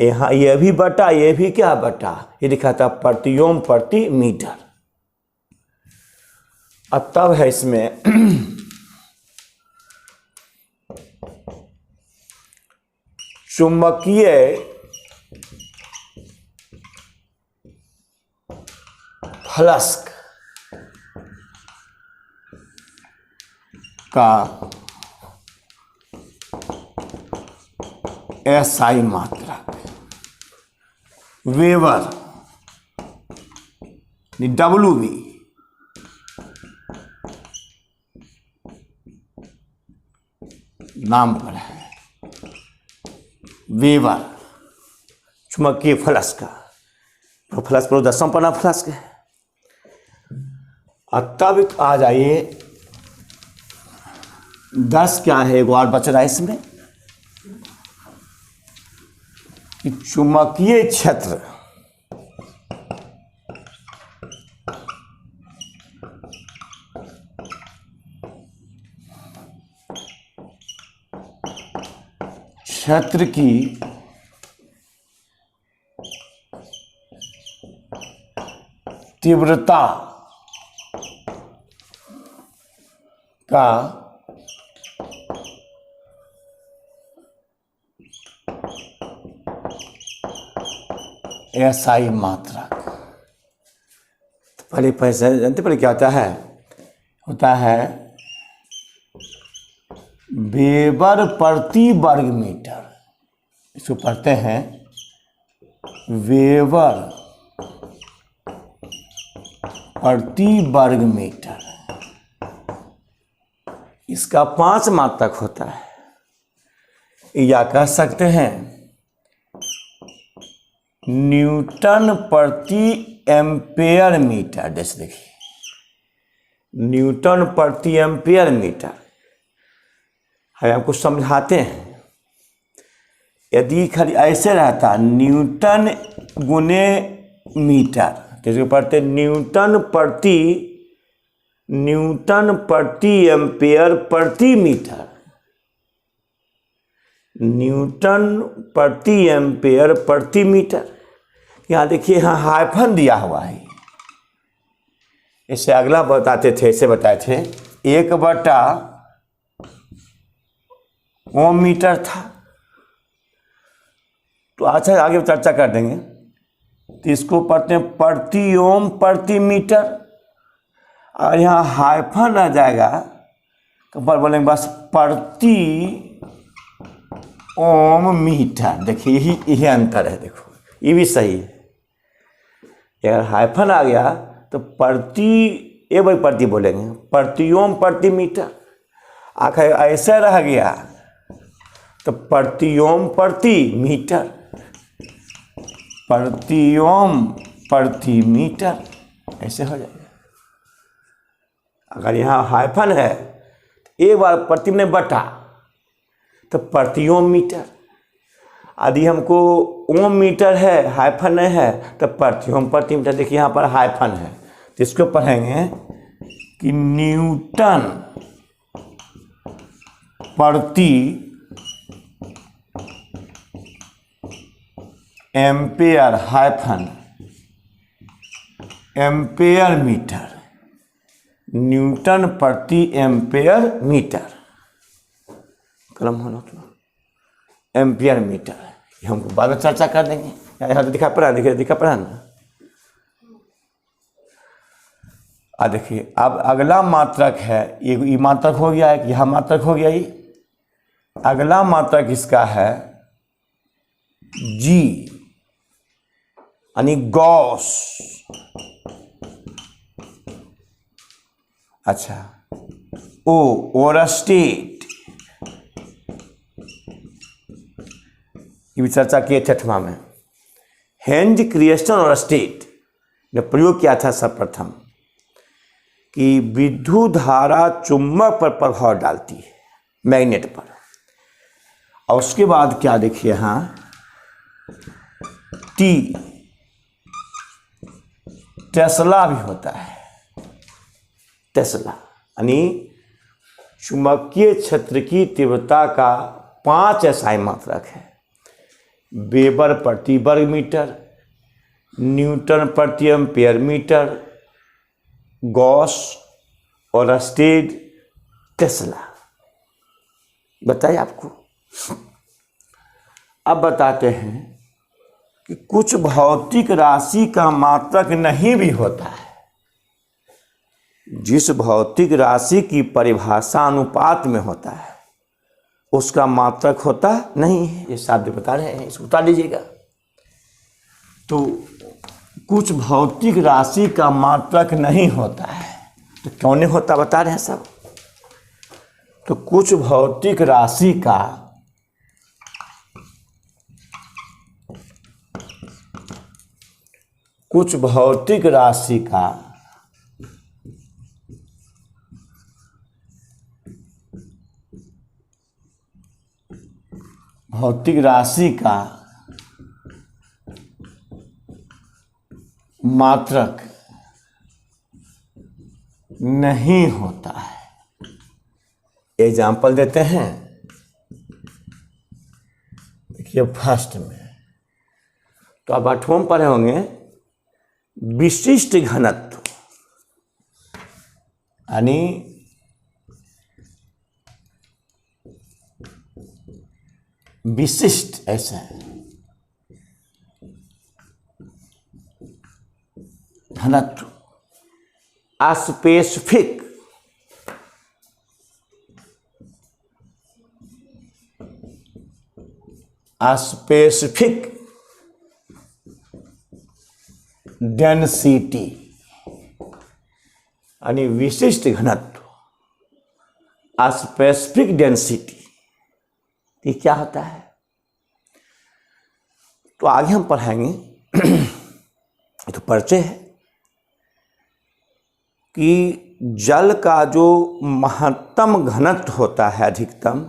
यहाँ ये भी बटा, ये भी क्या बटा, ये लिखा था प्रति ओम प्रति मीटर। अब तब है इसमें चुंबकीय फ्लक्स का एसआई मात्रक वेबर WV नाम पर है, वेबर चुंबकीय फ्लक्स का। तो फ्लक्स पर 10वां पन्ना फ्लक्स है। और तब आ जाइए 10 क्या है, एक और बच रहा है इसमें कि चुंबकीय क्षेत्र की तीव्रता का एसआई मात्रक। पहले पैसे जानते, पहले क्या होता है वेबर प्रति वर्ग मीटर। इसको पढ़ते हैं वेबर प्रति वर्ग मीटर। इसका 5 मात्रक होता है, या कह सकते हैं न्यूटन प्रति एम्पेयर मीटर। जैसे देखिए न्यूटन प्रति एम्पेयर मीटर है, आपको समझाते हैं। यदि खाली ऐसे रहता न्यूटन गुने मीटर, जैसे पढ़ते न्यूटन प्रति एम्पेयर प्रति मीटर, न्यूटन प्रति एम्पेयर प्रति मीटर। यहाँ देखिए, यहाँ हाइफन दिया हुआ है। इससे अगला बताते थे, ऐसे बताए थे 1/ओम मीटर था। तो अच्छा आगे चर्चा कर देंगे। तो इसको पढ़ते हैं प्रति ओम प्रति मीटर, और यहाँ हाइफन आ जाएगा तो पर बोलेंगे बस प्रति ओम मीटर। देखिए यही अंतर है। देखो ये भी सही है। अगर हाइफन आ गया तो प्रति बोलेंगे प्रति ओम प्रति मीटर। आखिर ऐसे रह गया तो प्रति ओम प्रति मीटर, प्रति ओम प्रति मीटर, ऐसे हो जाएगा। अगर यहाँ हाइफन है तो एक बार प्रति में बटा तो प्रति ओम मीटर। यदि हमको ओम मीटर है, हाइफन नहीं है, तो प्रति ओम प्रति मीटर। देखिए यहाँ पर हाइफन है, तो इसको पढ़ेंगे कि न्यूटन प्रति ampere hyphen ampere metre, Newton प्रति एम्पेयर मीटर। कलम होना तो एम्पियर मीटर, ये हमको बाद में चर्चा कर देंगे। यहाँ तो दिखा पड़ा ना। देखिए अब अगला मात्रक है, ये मात्रक हो गया, एक यह मात्रक हो गया। ये अगला मात्रक इसका है जी, यानी गॉस। अच्छा, ओरस्टेट, ये भी चर्चा किए थे 8वां में। हेनरी क्रिस्टन ओरस्टेट ने प्रयोग किया था सर्वप्रथम कि विद्युत धारा चुंबक पर प्रभाव डालती है, मैग्नेट पर। और उसके बाद क्या देखिए यहाँ टेस्ला भी होता है। टेस्ला यानी चुंबकीय क्षेत्र की तीव्रता का 5 एसआई मात्रक है। वेबर प्रति वर्ग मीटर, न्यूटन प्रति एम्पियर मीटर, गॉस और स्टेड, टेस्ला। बताइए आपको। अब बताते हैं कि कुछ भौतिक राशि का मात्रक नहीं भी होता है। जिस भौतिक राशि की परिभाषा अनुपात में होता है उसका मात्रक होता नहीं है। ये साथ बता रहे हैं, इसको उतार लीजिएगा। तो कुछ भौतिक राशि का मात्रक नहीं होता है, तो क्यों नहीं होता बता रहे हैं सब। तो कुछ भौतिक राशि का मात्रक नहीं होता है। एग्जाम्पल देते हैं, देखिए फर्स्ट में तो आप 8वां में पढ़े होंगे विशिष्ट घनत्व, यानी विशिष्ट ऐसा है घनत्व, स्पेसिफिक डेंसिटी, यानी विशिष्ट घनत्व, स्पेसिफिक डेंसिटी। ये क्या होता है तो आगे हम पढ़ाएंगे। ये तो परिचय है कि जल का जो महत्तम घनत्व होता है अधिकतम,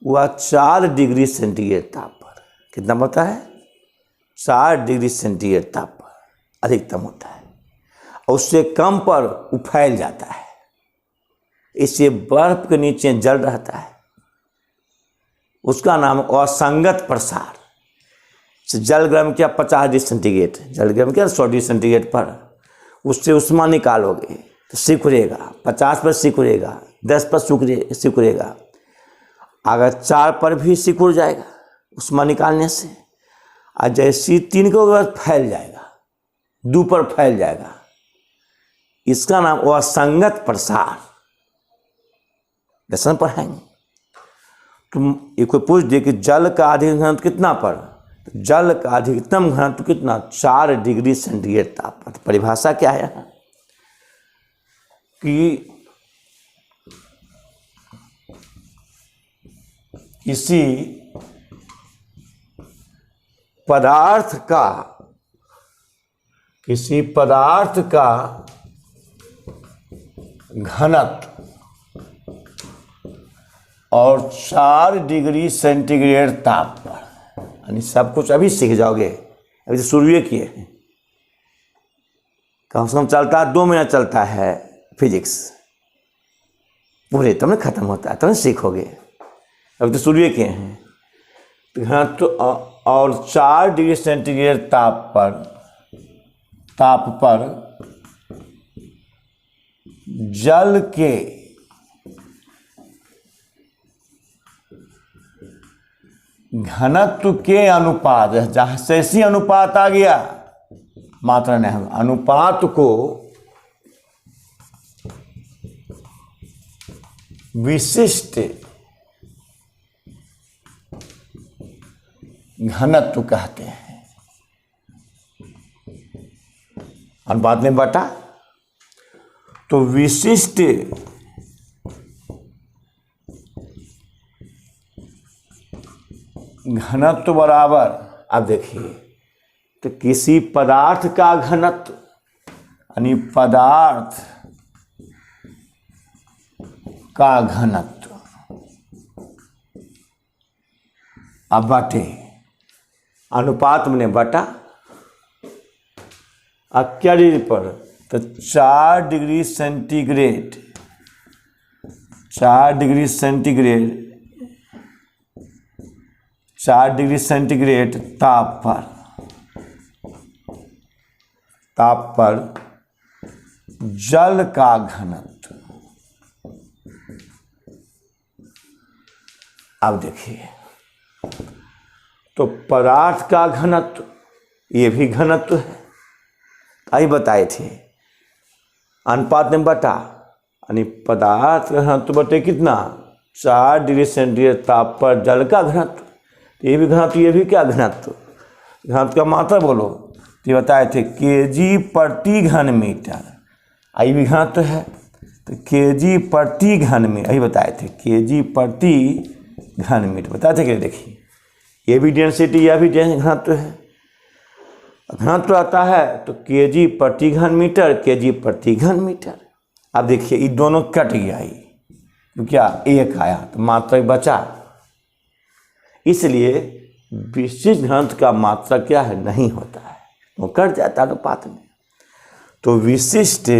वह 4 डिग्री सेंटीग्रेड ताप पर, कितना होता है 4 डिग्री सेंटीग्रेड ताप पर अधिकतम होता है, और उससे कम पर वो फैल जाता है। इससे बर्फ के नीचे जल रहता है, उसका नाम असंगत प्रसार। जल गर्म किया 50 डिग्री सेंटीग्रेड, जल गर्म किया 100 डिग्री सेंटीग्रेड पर, उससे उष्मा निकालोगे तो सिकुड़ेगा, 50 पर सिकुड़ेगा, 10 पर सिकुड़ेगा, अगर 4 पर भी सिकुड़ जाएगा उष्मा निकालने से, और जैसे 3 के बाद फैल जाएगा, 2 पर फैल जाएगा। इसका नाम असंगत प्रसार। लेसन पढ़ाएंगे। तो ये कोई पूछ दे कि जल का अधिकतम घनत्व कितना पर, तो जल का अधिकतम घनत्व कितना 4 डिग्री सेंटीग्रेड ताप पर। तो परिभाषा क्या है कि किसी पदार्थ का घनत्व और 4 डिग्री सेंटीग्रेड ताप पर, यानी सब कुछ अभी सीख जाओगे, अभी तो शुरू किए हैं। कम से कम चलता है 2 महीना चलता है फिजिक्स पूरे, तब ना खत्म होता है, तब ना सीखोगे। अभी तो शुरू किए हैं। तो घनत्व और 4 डिग्री सेंटीग्रेड ताप पर जल के घनत्व के अनुपात, जहां से ऐसी अनुपात आ गया, मात्रा नहीं, अनुपात को विशिष्ट घनत्व कहते हैं। अनुपात में बटा, तो विशिष्ट घनत्व बराबर, अब देखिए, तो किसी पदार्थ का घनत्व, यानी पदार्थ का घनत्व, अब बटे अनुपात में बटा, अब क्या डिग्री पर, तो 4 degree centigrade, 4 degree centigrade 4 degree centigrade ताप पर जल का घनत्व। अब देखिए, तो पदार्थ का घनत्व ये भी घनत्व है, आई बताए थे अनुपात में बटा, यानी पदार्थ का घनत्व बटे कितना 4 डिग्री सेंटीग्रेड ताप पर जल का घनत्व। ये भी घनत्व, ये भी क्या घनत्व, घनत्व का मात्रा बोलो, तो ये बताए थे केजी प्रति घन मीटर, आई भी घनत्व है, तो केजी प्रति घन मीटर, यही बताए थे केजी प्रति घन मीटर बताए थे कि देखिए ये भी डेंसिटी, यह भी घनत्व है। घनत्व आता है तो केजी प्रति घन मीटर, केजी प्रति घन मीटर। अब देखिए ये दोनों कट गया, ये तो क्या एक आया तो मात्रक बचा, इसलिए विशिष्ट घनत्व का मात्रक क्या है नहीं होता है, वो कट जाता है अनुपात में। तो विशिष्ट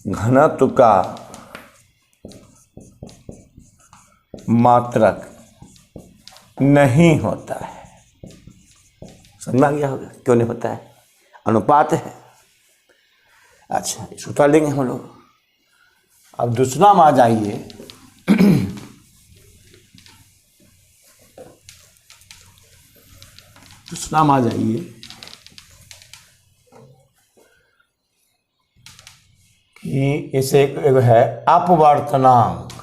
घनत्व का मात्रक नहीं होता है। समझ में आ गया होगा क्यों नहीं होता है, अनुपात है। अच्छा, सूत्र लेंगे हम लोग। अब दूसरा में आ जाइए, दूसरा में आ जाइए कि इसे एक है अपवर्तनांक।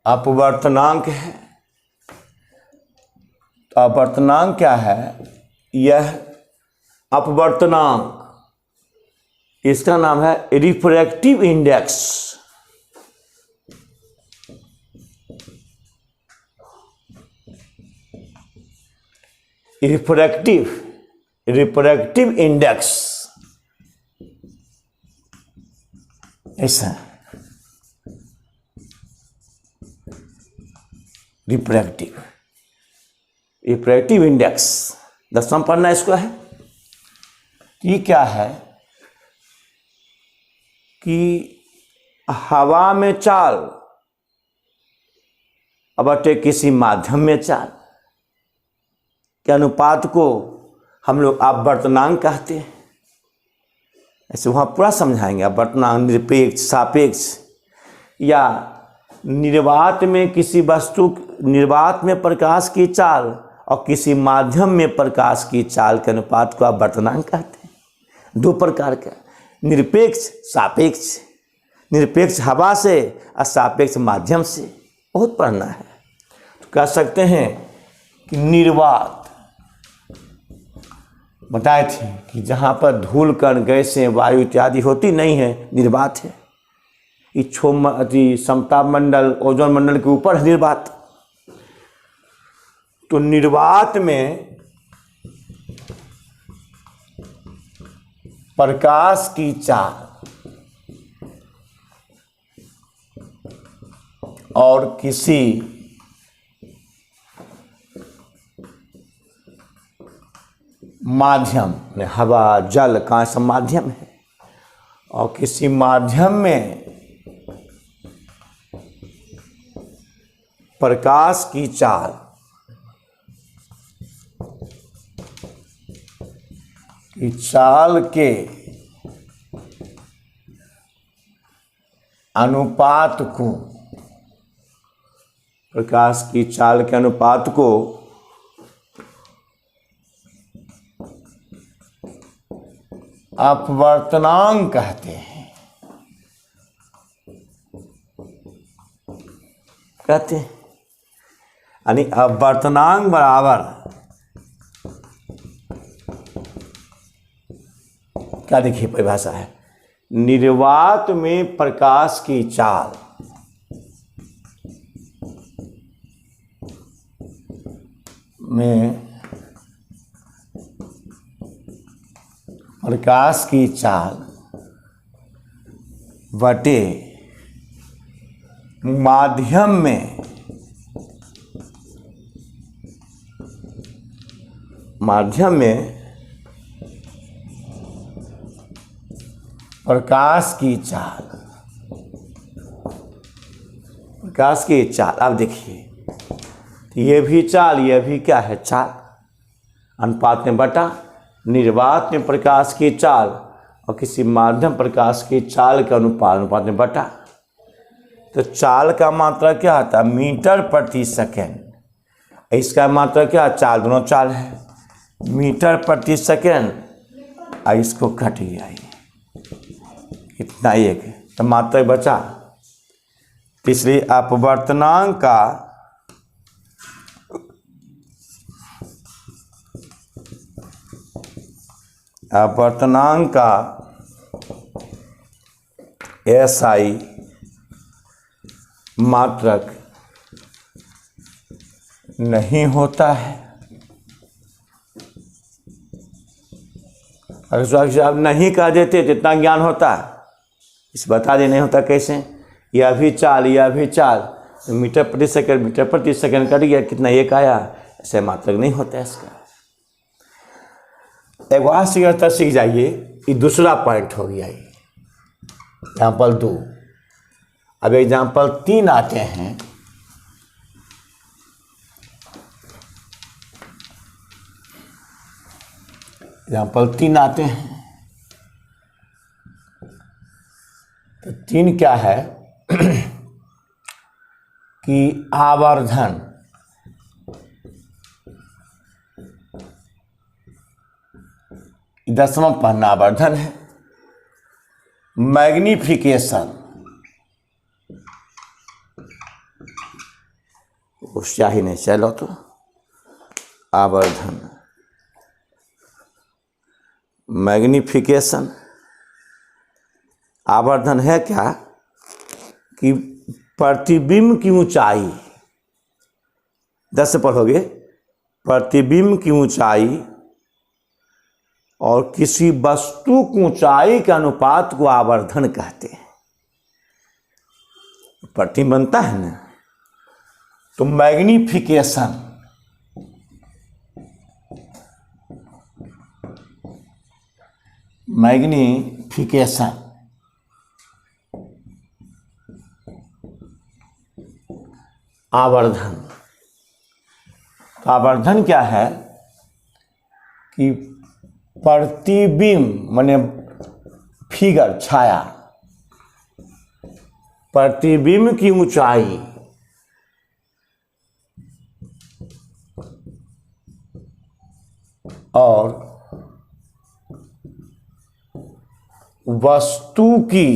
अपवर्तनांक है, तो अपवर्तनांक क्या है, यह अपवर्तनांक इसका नाम है रिफ्रैक्टिव इंडेक्स। रिफ्रैक्टिव इंडेक्स ऐसा रिफ्रैक्टिव इंडेक्स 10वां पढ़ना इसको है। ये क्या है कि हवा में चाल बटे किसी माध्यम में चाल के अनुपात को हम लोग अपवर्तनांक कहते हैं। ऐसे वहाँ पूरा समझाएंगे अपवर्तनांक, निरपेक्ष, सापेक्ष, या निर्वात में किसी वस्तु, निर्वात में प्रकाश की चाल और किसी माध्यम में प्रकाश की चाल के अनुपात को अपवर्तनांक कहते हैं। दो प्रकार का, निरपेक्ष, सापेक्ष। निरपेक्ष हवा से और सापेक्ष माध्यम से, बहुत पढ़ना है। तो कह सकते हैं कि निर्वात बताए थे कि जहाँ पर धूल कण, गैसें, वायु इत्यादि होती नहीं है, निर्वात है। समताप मंडल, ओजोन मंडल के ऊपर है निर्वात। तो निर्वात में प्रकाश की चाल और किसी माध्यम में, हवा, जल का सब माध्यम है, और किसी माध्यम में प्रकाश की चाल के अनुपात को, प्रकाश की चाल के अनुपात को अपवर्तनांक कहते हैं। यानी अपवर्तनांक बराबर क्या, देखिए परिभाषा है, निर्वात में प्रकाश की चाल में प्रकाश की चाल बटे माध्यम में माध्यम में प्रकाश की चाल, प्रकाश की चाल। अब देखिए ये भी चाल, ये भी क्या है, चाल। अनुपात में बटा, निर्वात में प्रकाश की चाल और किसी माध्यम प्रकाश की चाल का अनुपात में बटा। तो चाल का मात्रा क्या आता है, मीटर प्रति सेकेंड। इसका मात्रा क्या, चाल, दोनों चाल है, मीटर प्रति सेकेंड। और इसको कट गया इतना एक, तो मात्रा बचा। तीसरी अपवर्तनांक का अपवर्तनांक का SI मात्रक नहीं होता है। अगर आप नहीं कह देते तो इतना ज्ञान होता, इस बता दे नहीं होता कैसे। यह भी चाल, यह भी चाल, मीटर प्रति सेकंड, मीटर प्रति सेकंड कट गया, कितना एक आया, ऐसे मात्रक नहीं होता है इसका। एक बार सीख जाइए, ये दूसरा पॉइंट हो गया। एग्जाम्पल 2। अब एग्जाम्पल 3 आते हैं। एग्जाम्पल 3 आते हैं। तो 3 क्या है कि आवर्धन, दशमलव पन्ना आवर्धन है। मैग्निफिकेशन, उसका ही नहीं, चलो तो आवर्धन, मैग्निफिकेशन। आवर्धन है क्या कि प्रतिबिंब की ऊंचाई, 10 से पढ़ोगे, प्रतिबिंब की ऊंचाई और किसी वस्तु की ऊंचाई के अनुपात को आवर्धन कहते हैं। प्रतिबिंब बनता है ना, तो मैग्निफिकेशन, मैग्निफिकेशन आवर्धन। तो आवर्धन क्या है कि प्रतिबिंब माने फिगर, छाया, प्रतिबिंब की ऊंचाई और वस्तु की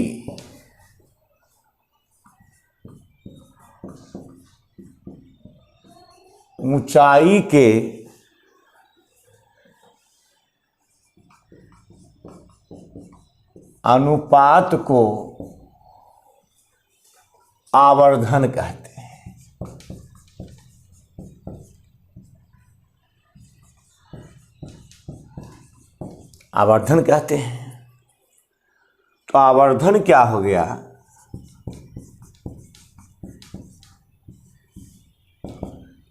ऊंचाई के अनुपात को आवर्धन कहते हैं। आवर्धन कहते हैं। तो आवर्धन क्या हो गया,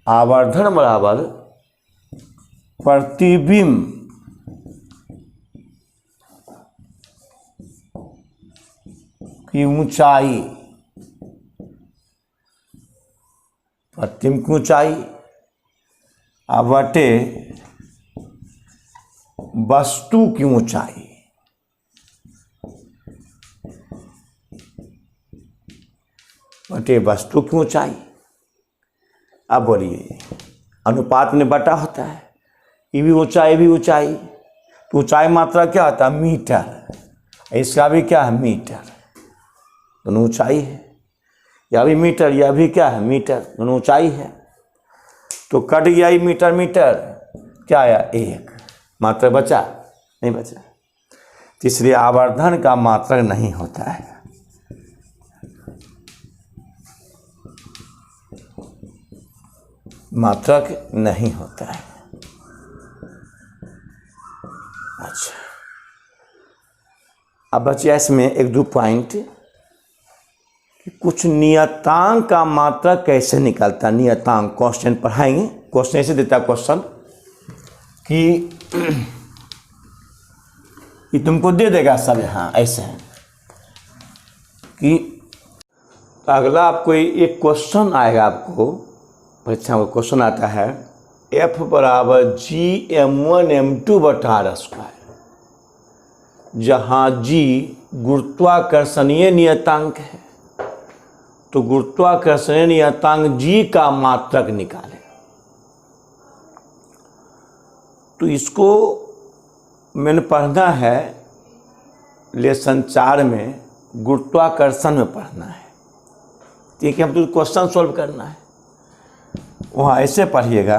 आवर्धन बराबर प्रतिबिंब की ऊंचाई, प्रतिबिंब की ऊंचाई बटे वस्तु की ऊंचाई, बटे वस्तु की ऊंचाई। अब बोलिए, अनुपात में बटा होता है, ये भी ऊंचाई, भी ऊंचाई। तो ऊंचाई मात्रा क्या होता है, मीटर। इसका भी क्या है, मीटर। दोनों ऊंचाई है। यह भी मीटर, यह भी क्या है, मीटर, दोनों ऊंचाई है। तो कट गया ये मीटर, मीटर क्या आया, 1 मात्रक बचा, नहीं बचा। तीसरे आवर्धन का मात्रक नहीं होता है। मात्रक नहीं होता है। अच्छा, अब बचे इसमें 1-2 पॉइंट कि कुछ नियतांक का मात्रक कैसे निकलता है। नियतांक क्वेश्चन पढ़ाएंगे। क्वेश्चन ऐसे देता है, क्वेश्चन कि तुमको दे देगा सब। यहाँ ऐसे है कि अगला आपको एक क्वेश्चन आएगा, आपको परीक्षा में क्वेश्चन आता है F बराबर Gm1m2/r², जहाँ G गुरुत्वाकर्षणीय नियतांक है, तो गुरुत्वाकर्षणीय नियतांक G का मात्रक निकालें। तो इसको मैंने पढ़ना है लेसन 4 में, गुरुत्वाकर्षण में पढ़ना है। ठीक है, हम तो क्वेश्चन सॉल्व करना है। वहाँ ऐसे पढ़िएगा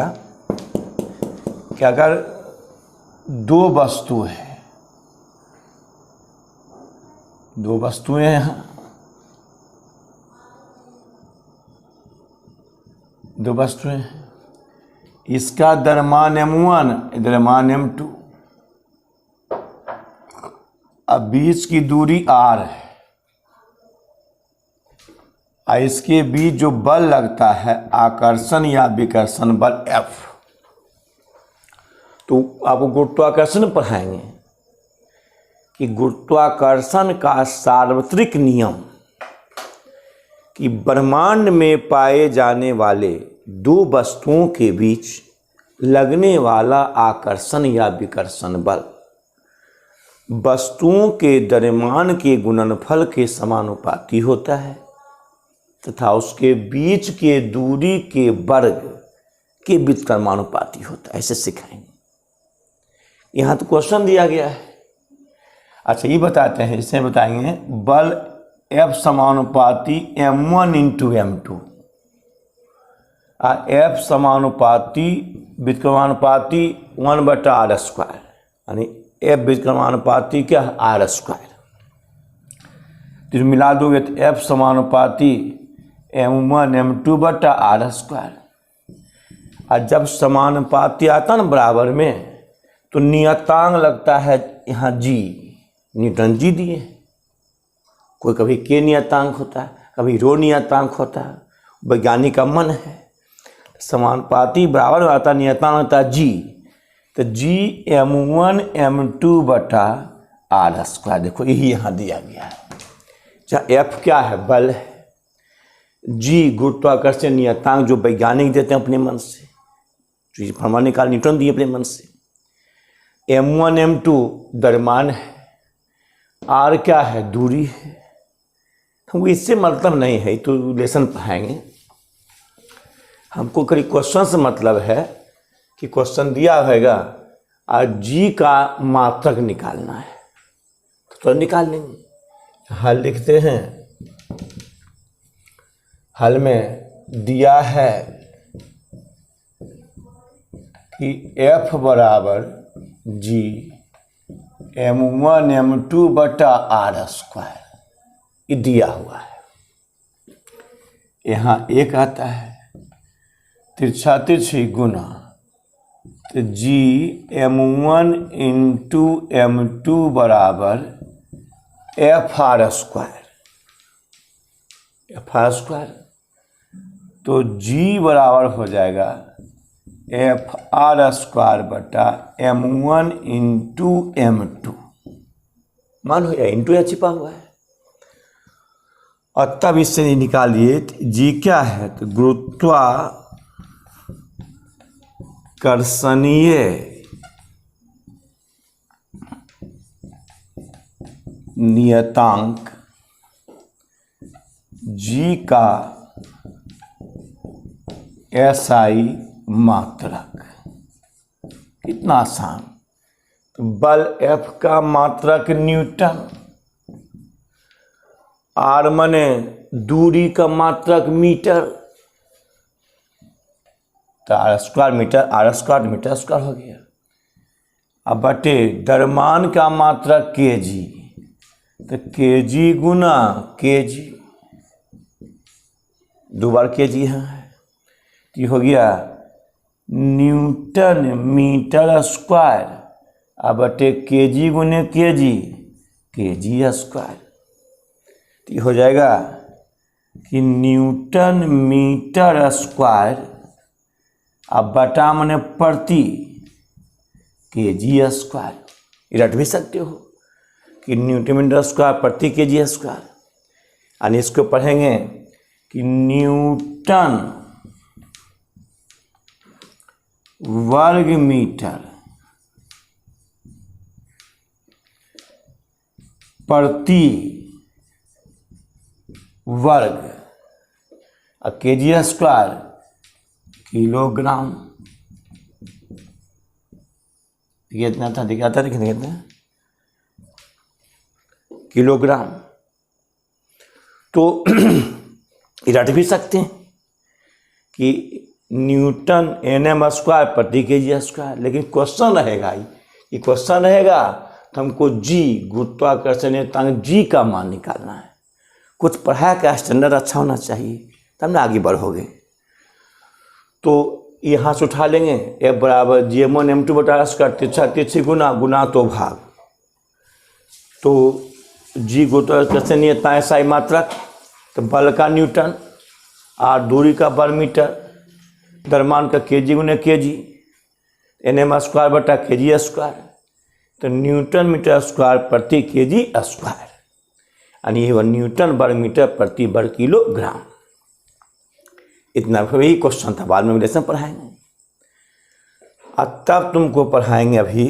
कि अगर दो वस्तु है, दो वस्तुएं हैं, दो वस्तुएं हैं, इसका द्रव्यमान m1, द्रव्यमान m2, अब बीच की दूरी r है, और इसके बीच जो बल लगता है आकर्षण या विकर्षण बल F। तो आपको गुरुत्वाकर्षण पढ़ाएंगे कि गुरुत्वाकर्षण का सार्वत्रिक नियम कि ब्रह्मांड में पाए जाने वाले दो वस्तुओं के बीच लगने वाला आकर्षण या विकर्षण बल वस्तुओं के द्रव्यमान के गुणनफल के समानुपाती होता है तथा उसके बीच के दूरी के वर्ग के व्युत्क्रमानुपाती होता है। ऐसे सिखाएंगे। यहाँ तो क्वेश्चन दिया गया है। अच्छा, ये बताते हैं, इसमें बताएंगे बल F समानुपाती m1 इंटू m2 और F समानुपाती व्युत्क्रमानुपाती 1/r², यानी F व्युत्क्रमानुपाती क्या है r²। तो मिला दोगे तो F समानुपाती m1 m2/r²। और जब समानुपाती आता ना बराबर में, तो नियतांक लगता है यहाँ G, न्यूटन जी दिए। कोई कभी K नियतांक होता है, कभी रो नियतांक होता है, वैज्ञानिक का मन है। समानुपाती बराबर में आता नियतांक होता है G, तो G m1 m2/r²। देखो यही यहाँ दिया गया है। जहाँ F क्या है, बल है, G गुरुत्वाकर्षण नियतांक जो वैज्ञानिक देते हैं अपने मन से, जो फॉर्मूला निकाल न्यूटन दिए अपने मन से, m1 m2 द्रव्यमान है, r क्या है, दूरी है। हमको इससे मतलब नहीं है, तो लेसन पढ़ाएंगे। हमको कभी क्वेश्चन से मतलब है कि क्वेश्चन दिया होगा और G का मात्रक निकालना है, तो निकाल लेंगे। हल लिखते हैं। हल में दिया है कि F बराबर G m1 m2/r², ये दिया हुआ है। यहाँ एक आता है तिरछा तिरछी गुना, तो G m1 इंटू m2 बराबर Fr²। Fr², तो G बराबर हो जाएगा Fr²/m1 इंटू m2। मान हो जाए, इंटू या छिपा हुआ है। और तब इससे निकालिए G क्या है, तो गुरुत्वाकर्षणीय नियतांक G का SI मात्रक। कितना आसान। तो बल F का मात्रक न्यूटन, R मने दूरी का मात्रक मीटर, तो r² मीटर, r² मीटर² हो गया। अब बटे द्रव्यमान का मात्रक kg, तो kg गुना kg, 2 बार kg है, तो ये हो गया न्यूटन मीटर²। अब बटे kg गुने kg, kg²। तो ये हो जाएगा कि न्यूटन मीटर², अब बटा मने प्रति, kg²। रट भी सकते हो कि न्यूटन मीटर स्क्वायर प्रति kg²। यानी इसको पढ़ेंगे कि न्यूटन वर्ग मीटर प्रति वर्ग और kg² किलोग्राम। ये इतना था, दिखाता है कितना किलोग्राम। तो रट भी सकते हैं कि न्यूटन nm² प्रति kg²। लेकिन क्वेश्चन रहेगा, ये क्वेश्चन रहेगा तो हमको जी गुरुत्वाकर्षण जी का मान निकालना है। कुछ पढ़ाई का स्टैंडर्ड अच्छा होना चाहिए, तब ना आगे बढ़ोगे। तो यहाँ से उठा लेंगे F बराबर Gm1 m2 बटा स्क्वायर, तिरछी गुना तो भाग। तो जी गुरुत्वाकर्षण SI मात्रक, तो बल का न्यूटन, और दूरी का वर्ग मीटर, द्रव्यमान का kg गुने kg, nm² बटा kg²। तो न्यूटन मीटर स्क्वायर प्रति kg², यानी ये न्यूटन वर्ग मीटर प्रति वर्ग किलोग्राम। इतना वही क्वेश्चन था, बाद में रिलेशन पढ़ाएंगे। और तब तुमको पढ़ाएंगे, अभी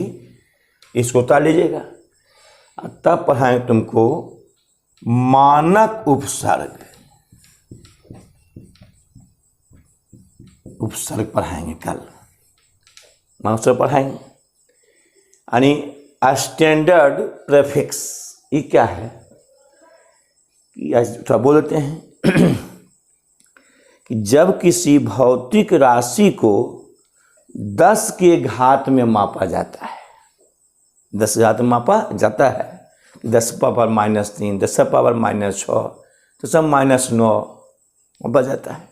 इसको उतार लीजिएगा, और तब पढ़ाएंगे तुमको मानक उपसर्ग। उपसर्ग पढ़ाएंगे कल, मानक उपसर्ग पढ़ाएंगे। यानी स्टैंडर्ड प्रीफिक्स, ये क्या है थोड़ा बोल देते हैं कि जब किसी भौतिक राशि को 10 के घात में मापा जाता है, 10 के घात में मापा जाता है, 10 पावर -3, 10 पावर -6, 10 -9 मापा जाता है,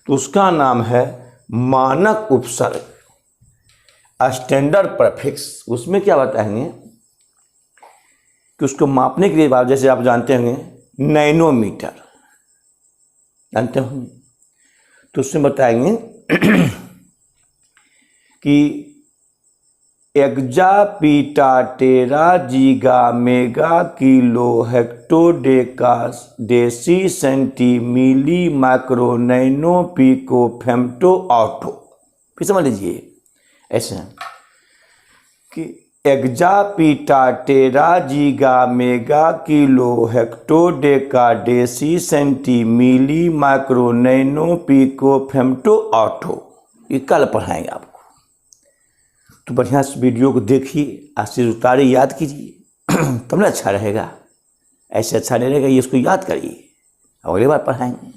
तो उसका नाम है मानक उपसर्ग, स्टैंडर्ड प्रीफिक्स। उसमें क्या बताएंगे कि उसको मापने के लिए, जैसे आप जानते होंगे नैनोमीटर, जानते होंगे, तो उसमें बताएंगे कि exa peta tera giga mega kilo hecto deca deci centi milli micro nano pico femto atto. फिर समझ लीजिए ऐसे कि exa peta tera giga mega kilo hecto deca deci centi milli micro nano pico femto atto. ये कल पढ़ाएंगे आपको, तो बढ़िया से वीडियो को देखिए, आशीष उतारे, याद कीजिए, तब ना अच्छा रहेगा। ऐसे अच्छा नहीं रहेगा, ये इसको याद करिए, अगली बार पढ़ाएंगे।